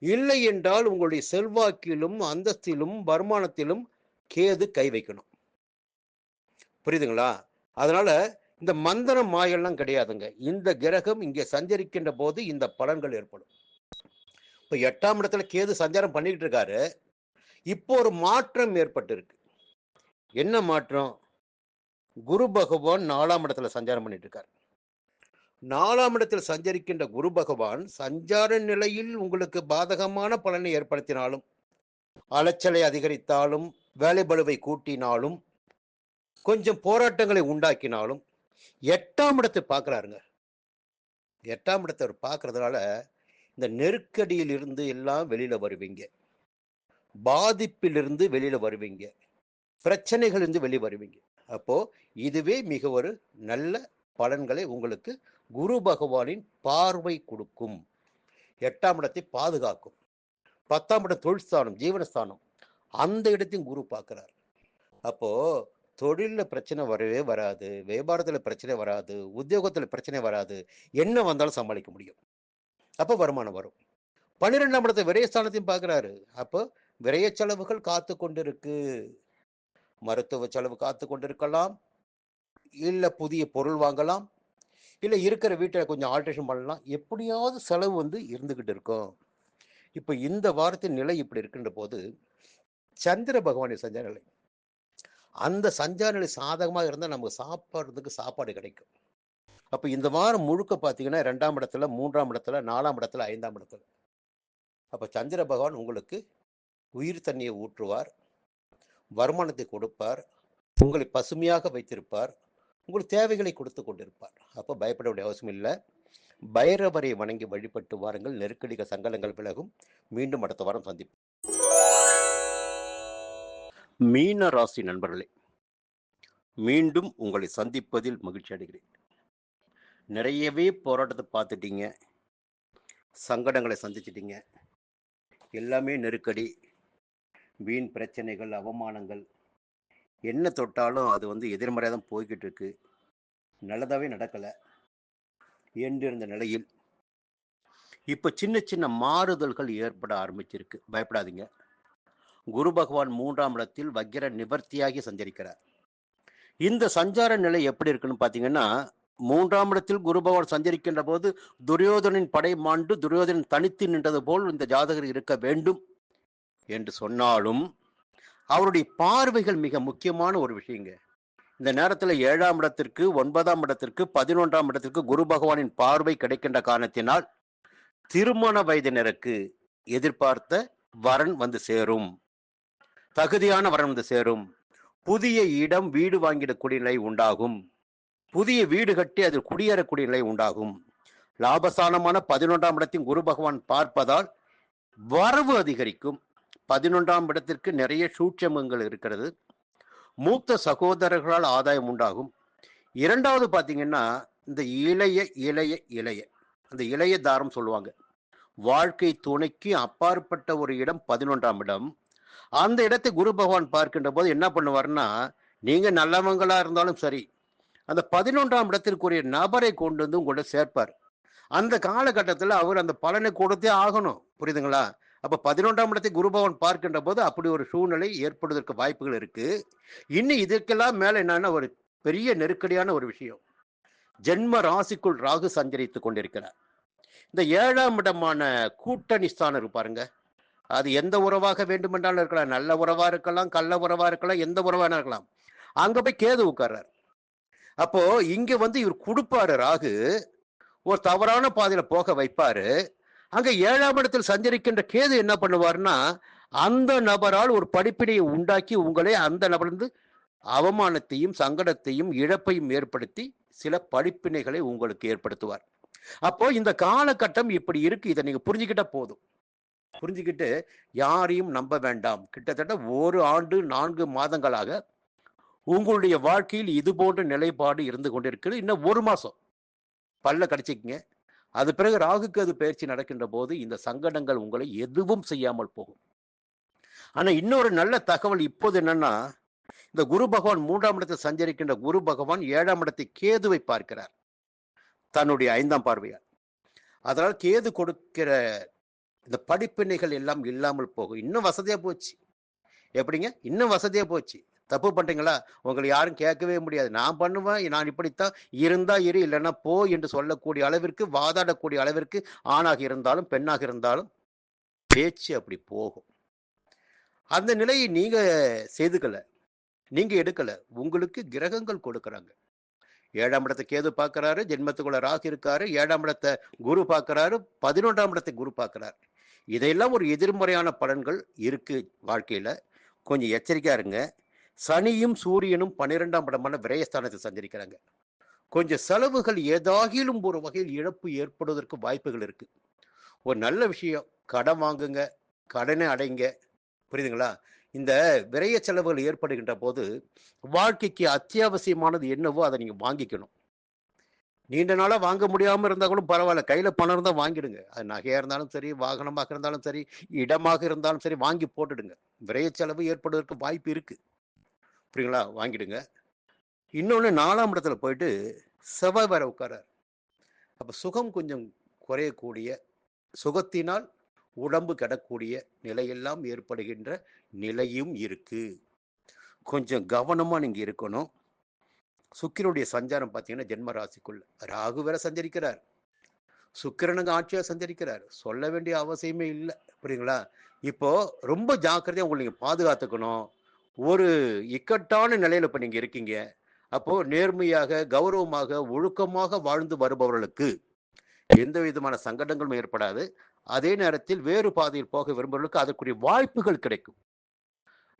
இல்லை என்றால் உங்களுடைய செல்வாக்கிலும், அந்தஸ்திலும், வருமானத்திலும் கேது கை வைக்கணும். புரியுதுங்களா? அதனால இந்த மந்திரம் மாயெல்லாம் கிடையாதுங்க. இந்த கிரகம் இங்கே சஞ்சரிக்கின்ற போது இந்த பலன்கள் ஏற்படும். இப்ப 8ஆம் இடத்துல கேது சஞ்சாரம் பண்ணிட்டு இருக்காரு. இப்போ ஒரு மாற்றம் ஏற்பட்டிருக்கு. என்ன மாற்றம்? குரு பகவான் 4ஆம் இடத்துல சஞ்சாரம் பண்ணிட்டு இருக்காரு. 4ஆம் இடத்தில் சஞ்சரிக்கின்ற குரு பகவான் சஞ்சார நிலையில் உங்களுக்கு பாதகமான பலனை ஏற்படுத்தினாலும், அலைச்சலை அதிகரித்தாலும், வேலை பளுவை கூட்டினாலும், கொஞ்சம் போராட்டங்களை உண்டாக்கினாலும் 8ஆம் இடத்தை பார்க்கிறாருங்க. 8ஆம் இடத்தை அவர் பார்க்கறதுனால இந்த நெருக்கடியில் இருந்து எல்லாம் வெளியில வருவீங்க, பாதிப்பிலிருந்து வெளியில வருவீங்க, பிரச்சனைகள் இருந்து வெளியே வருவீங்க. அப்போ இதுவே மிக ஒரு நல்ல பலன்களை உங்களுக்கு குரு பகவானின் பார்வை கொடுக்கும். 8ஆம் இடத்தை பாதுகாக்கும். 10ஆம் இடம் தொழில் ஸ்தானம், ஜீவனஸ்தானம், அந்த இடத்தையும் குரு பார்க்கிறார். அப்போ தொழில்ல பிரச்சனை வரவே வராது. வியாபாரத்துல பிரச்சனை வராது. உத்தியோகத்துல பிரச்சனை வராது. என்ன வந்தாலும் சமாளிக்க முடியும். அப்ப வருமானம் வரும். 12ஆம் இடத்த விரயஸ்தானத்தையும் பார்க்குறாரு. அப்போ விரய செலவுகள் காத்துக் கொண்டிருக்கு. மருத்துவ செலவு காத்துக் கொண்டிருக்கலாம். இல்ல புதிய பொருள் வாங்கலாம். இல்ல இருக்கிற வீட்ட கொஞ்சம் ஆல்ட்ரேஷன் பண்ணலாம். எப்படியாவது செலவு இருந்துகிட்டு இருக்கும். இப்ப இந்த வாரத்தின் நிலை இப்படி இருக்கின்ற போது, சந்திர பகவானின் சஞ்சார நிலை. அந்த சஞ்சார நிலை சாதகமா இருந்தா நமக்கு சாப்பிடுறதுக்கு சாப்பாடு கிடைக்கும். அப்ப இந்த வாரம் முழுக்க பார்த்தீங்கன்னா 2ஆம் இடத்துல, 3ஆம் இடத்துல, 4ஆம் இடத்துல, 5ஆம் இடத்துல. அப்ப சந்திர பகவான் உங்களுக்கு உயிர் தண்ணியை ஊற்றுவார். வருமானத்தை கொடுப்பார். உங்களை பசுமையாக வைத்திருப்பார். உங்களுக்கு தேவைகளை கொடுத்து கொண்டிருப்பார். அப்ப பயப்பட வேண்டிய அவசியம் இல்ல. பைரவரை வணங்கி வழிபட்டு வாருங்கள். நெருக்கடிகள், சங்கடங்கள் விலகும். மீண்டும் அடுத்த வாரம் சந்திப்போம். மீன ராசி நண்பர்களே, மீண்டும் உங்களை சந்திப்பதில் மகிழ்ச்சி அடைகிறேன். நிறையவே போராட்டத்தை பார்த்துட்டீங்க. சங்கடங்களை சந்திச்சிட்டீங்க. எல்லாமே நெருக்கடி, வீண் பிரச்சனைகள், அவமானங்கள். என்ன தொட்டாலும் அது எதிர்மறையாக தான் போய்கிட்டு இருக்கு. நல்லதாவே நடக்கல என்றிருந்த நிலையில் இப்ப சின்ன சின்ன மாறுதல்கள் ஏற்பட ஆரம்பிச்சிருக்கு. பயப்படாதீங்க. குரு பகவான் 3ஆம் இடத்தில் வக்கிர நிவர்த்தியாகி சஞ்சரிக்கிறார். இந்த சஞ்சார நிலை எப்படி இருக்குன்னு பாத்தீங்கன்னா, 3ஆம் இடத்தில் குரு பகவான் சஞ்சரிக்கின்ற போது துரியோதனின் படை மாண்டு துரியோதனன் தனித்து நின்றது போல் இந்த ஜாதகர் இருக்க வேண்டும் என்று சொன்னாலும், அவருடைய பார்வைகள் மிக முக்கியமான ஒரு விஷயங்க. இந்த நேரத்தில் 7ஆம் இடத்திற்கு, 9ஆம் இடத்திற்கு, 11ஆம் இடத்திற்கு குரு பகவானின் பார்வை கிடைக்கின்ற காரணத்தினால் திருமண வயதினருக்கு எதிர்பார்த்த வரன் வந்து சேரும். தகுதியான வரன் வந்து சேரும். புதிய இடம், வீடு வாங்கிடக்கூடிய நிலை உண்டாகும். புதிய வீடு கட்டி அதில் குடியேறக்கூடிய நிலை உண்டாகும். லாபஸ்தானமான 11ஆம் இடத்தின் குரு பகவான் பார்ப்பதால் வரவு அதிகரிக்கும். 11ஆம் இடத்திற்கு நிறைய சூட்சமங்கள் இருக்கிறது. மூத்த சகோதரர்களால் ஆதாயம் உண்டாகும். இரண்டாவது பார்த்தீங்கன்னா, இந்த இளைய இளைய இளைய அந்த இளைய தாரம் சொல்லுவாங்க. வாழ்க்கை துணைக்கு அப்பாற்பட்ட ஒரு இடம் 11ஆம் இடம். அந்த இடத்தை குரு பகவான் பார்க்கின்ற போது என்ன பண்ணுவார்னா, நீங்க நல்லவங்களா இருந்தாலும் சரி, அந்த 11ஆம் இடத்திற்குரிய நபரை கொண்டு வந்து உங்களோட சேர்ப்பார். அந்த காலகட்டத்தில் அவர் அந்த பலனை கொடுத்தே ஆகணும். புரியுதுங்களா? அப்ப 11ஆம் இடத்தை குரு பகவான் பார்க்கின்ற போது அப்படி ஒரு சூழ்நிலை ஏற்படுவதற்கு வாய்ப்புகள் இருக்கு. இன்னும் இதற்கெல்லாம் மேல என்னன்னா, ஒரு பெரிய நெருக்கடியான ஒரு விஷயம். ஜென்ம ராசிக்குள் ராகு சஞ்சரித்துக் கொண்டிருக்கிறார். இந்த 7ஆம் இடமான கூட்டணி ஸ்தானம் இருப்பாருங்க. அது எந்த உறவாக வேண்டுமென்றாலும் இருக்கலாம். நல்ல உறவா இருக்கலாம், கள்ள உறவா இருக்கலாம், எந்த உறவான இருக்கலாம். அங்க போய் கேது உட்கார்றார். அப்போ இங்க இவர் கொடுப்பாரு ராகு, ஒரு தவறான பாதையில போக வைப்பாரு. அங்க 7ஆம் இடத்தில் சஞ்சரிக்கின்ற கேது என்ன பண்ணுவார்னா, அந்த நபரால் ஒரு படிப்பினையை உண்டாக்கி உங்களை அந்த நபர்ந்து அவமானத்தையும், சங்கடத்தையும், இழப்பையும் ஏற்படுத்தி சில படிப்பினைகளை உங்களுக்கு ஏற்படுத்துவார். அப்போ இந்த காலகட்டம் இப்படி இருக்கு. இதை நீங்க புரிஞ்சுக்கிட்டா போதும். புரிஞ்சுக்கிட்டு யாரையும் நம்ப வேண்டாம். கிட்டத்தட்ட 1 ஆண்டு 4 மாதங்களாக உங்களுடைய வாழ்க்கையில் இது போன்ற நிலைப்பாடு இருந்து கொண்டிருக்கிறது. இன்னும் 1 மாசம் பல்ல கடிச்சிக்கங்க. அது பிறகு ராகுக்கு அது பயிற்சி நடக்கின்ற போது இந்த சங்கடங்கள் உங்களை எதுவும் செய்யாமல் போகும். ஆனா இன்னொரு நல்ல தகவல் இப்போது என்னன்னா, இந்த குரு பகவான் 3ஆம் இடத்தை சஞ்சரிக்கின்ற குரு பகவான் 7ஆம் இடத்தை கேதுவை பார்க்கிறார். தன்னுடைய 5ஆம் பார்வையால். அதனால் கேது கொடுக்கிற இந்த படிப்பினைகள் எல்லாம் இல்லாமல் போகும். இன்னும் வசதியா போச்சு. எப்படிங்க? இன்னும் வசதியா போச்சு. தப்பு பண்றீங்களா? உங்களை யாரும் கேட்கவே முடியாது. நான் பண்ணுவேன், நான் இப்படித்தான், இருந்தா இரு, இல்லைன்னா போ என்று சொல்லக்கூடிய அளவிற்கு, வாதாடக்கூடிய அளவிற்கு ஆணாக இருந்தாலும், பெண்ணாக இருந்தாலும் பேச்சு அப்படி போகும். அந்த நிலையை நீங்க செய்துக்கல. நீங்க எடுக்கல. உங்களுக்கு கிரகங்கள் கொடுக்கறாங்க. 7ஆம் இடத்தை கேது பார்க்கிறாரு, ஜென்மத்துக்குள்ள ராகு இருக்காரு, 7ஆம் இடத்தை குரு பார்க்கிறாரு, 11ஆம் இடத்தை குரு பார்க்கிறார். இதையெல்லாம் ஒரு எதிர்மறையான பலன்கள் இருக்கு வாழ்க்கையில. கொஞ்சம் எச்சரிக்கையா இருங்க. சனியும் சூரியனும் 12ஆம் இடமான விரயஸ்தானத்தை சஞ்சரிக்கிறாங்க. கொஞ்சம் செலவுகள் ஏதாகிலும் ஒரு வகையில் இழப்பு ஏற்படுவதற்கு வாய்ப்புகள் இருக்கு. ஒரு நல்ல விஷயம், கடன் வாங்குங்க, கடனை அடைங்க. புரியுதுங்களா? இந்த விரய செலவுகள் ஏற்படுகின்ற போது வாழ்க்கைக்கு அத்தியாவசியமானது என்னவோ அதை நீங்க வாங்கிக்கணும். நீண்ட நாளா வாங்க முடியாம இருந்தா கூட பரவாயில்ல. கையில பணம் இருந்தா வாங்கிடுங்க. அது நகையா இருந்தாலும் சரி, வாகனமாக இருந்தாலும் சரி, இடமாக இருந்தாலும் சரி, வாங்கி போட்டுடுங்க. விரய செலவு ஏற்படுவதற்கு வாய்ப்பு இருக்கு. புரியுங்களா? வாங்கிடுங்க. இன்னொன்னு 4ஆம் இடத்துல போயிட்டு செவ்வாய் வேற உட்கார்றார். அப்ப சுகம் கொஞ்சம் குறையக்கூடிய, சுகத்தினால் உடம்பு கெடக்கூடிய நிலையெல்லாம் ஏற்படுகின்ற நிலையும் இருக்கு. கொஞ்சம் கவனமா நீங்க இருக்கணும். சுக்கிரனுடைய சஞ்சாரம் பார்த்தீங்கன்னா, ஜென்ம ராசிக்குள்ள. ராகு வேற சஞ்சரிக்கிறார். சுக்கிரனுங்க ஆட்சியா சஞ்சரிக்கிறார். சொல்ல வேண்டிய அவசியமே இல்ல. புரியுங்களா? இப்போ ரொம்ப ஜாக்கிரதையா உங்கள நீங்க பாதுகாத்துக்கணும். ஒரு இக்கட்டான நிலையில இப்ப நீங்க இருக்கீங்க. அப்போ நேர்மையாக, கௌரவமாக, ஒழுக்கமாக வாழ்ந்து வருபவர்களுக்கு எந்த விதமான சங்கடங்களும் ஏற்படாது. அதே நேரத்தில் வேறு பாதையில் போக விரும்புபவர்களுக்கு அதற்குரிய வாய்ப்புகள் கிடைக்கும்.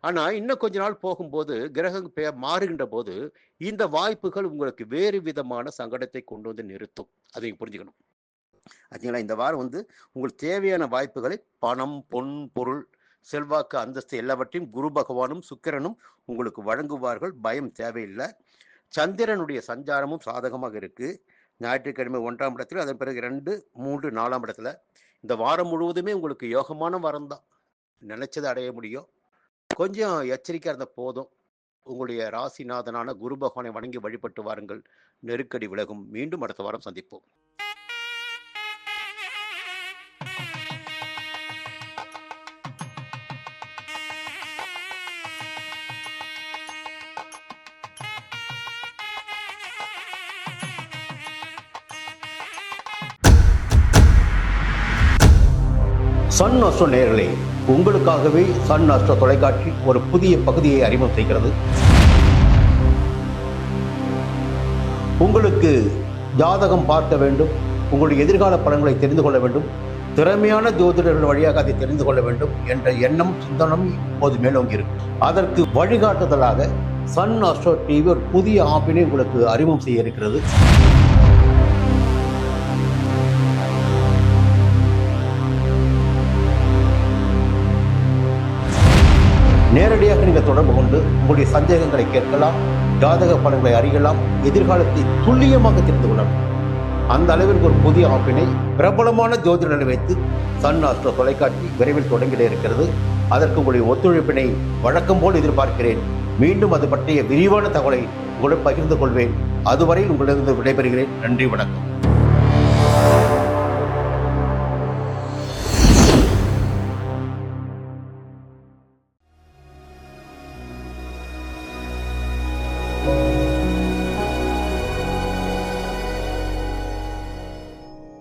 ஆனா, இன்னும் கொஞ்ச நாள் போகும்போது, கிரகம் மாறுகின்ற போது, இந்த வாய்ப்புகள் உங்களுக்கு வேறு விதமான சங்கடத்தை கொண்டு வந்து நிறுத்தும். அதை நீங்க புரிஞ்சுக்கணும். ஆச்சுங்களா? இந்த வாரம் உங்களுக்கு தேவையான வாய்ப்புகளை பணம், பொன், பொருள், செல்வாக்கு, அந்தஸ்து எல்லாவற்றையும் குரு பகவானும், சுக்கிரனும் உங்களுக்கு வழங்குவார்கள். பயம் தேவையில்ல. சந்திரனுடைய சஞ்சாரமும் சாதகமாக இருக்கு. ஞாயிற்றுக்கிழமை 1ஆம் இடத்துல, அதன் பிறகு 2, 3, 4ஆம் இடத்துல. இந்த வாரம் முழுவதுமே உங்களுக்கு யோகமான வாரம் தான். நினைச்சதை அடைய முடியும். கொஞ்சம் எச்சரிக்கையா இருந்தா போதும். உங்களுடைய ராசிநாதனான குரு பகவானை வணங்கி வழிபட்டு வாருங்கள். நெருக்கடி விலகும். மீண்டும் அடுத்த வாரம் சந்திப்போம். சன் அஸ்ட்ரோ நேயர்களே, உங்களுக்காகவே சன் அஸ்ட்ரோ தொலைக்காட்சி ஒரு புதிய பகுதியை அறிமுகம் செய்கிறது. உங்களுக்கு ஜாதகம் பார்க்க வேண்டும், உங்களுடைய எதிர்கால பலன்களை தெரிந்து கொள்ள வேண்டும், திறமையான ஜோதிடர்கள் வழியாக அதை தெரிந்து கொள்ள வேண்டும் என்ற எண்ணம், சிந்தனம் இப்போது மேலோங்கி இருக்கு. அதற்கு வழிகாட்டுதலாக சன் அஸ்ட்ரோ டிவி ஒரு புதிய ஆப்பினை உங்களுக்கு அறிமுகம் செய்ய இருக்கிறது. நேரடியாக நீங்கள் தொடர்பு கொண்டு உங்களுடைய சந்தேகங்களை கேட்கலாம், ஜாதக பலன்களை அறியலாம், எதிர்காலத்தை துல்லியமாக தெரிந்து கொள்ளலாம். அந்த அளவிற்கு ஒரு புதிய ஆப்பினை பிரபலமான ஜோதிடர்களை வைத்து சன் அஸ்ட்ரோ தொலைக்காட்சி விரைவில் தொடங்கிட இருக்கிறது. அதற்கு உங்களுடைய ஒத்துழைப்பினை வழக்கம் போல் எதிர்பார்க்கிறேன். மீண்டும் அது பற்றிய விரிவான தகவலை உங்களுடன் பகிர்ந்து கொள்வேன். அதுவரை உங்களிடம் விடைபெறுகிறேன். நன்றி, வணக்கம்.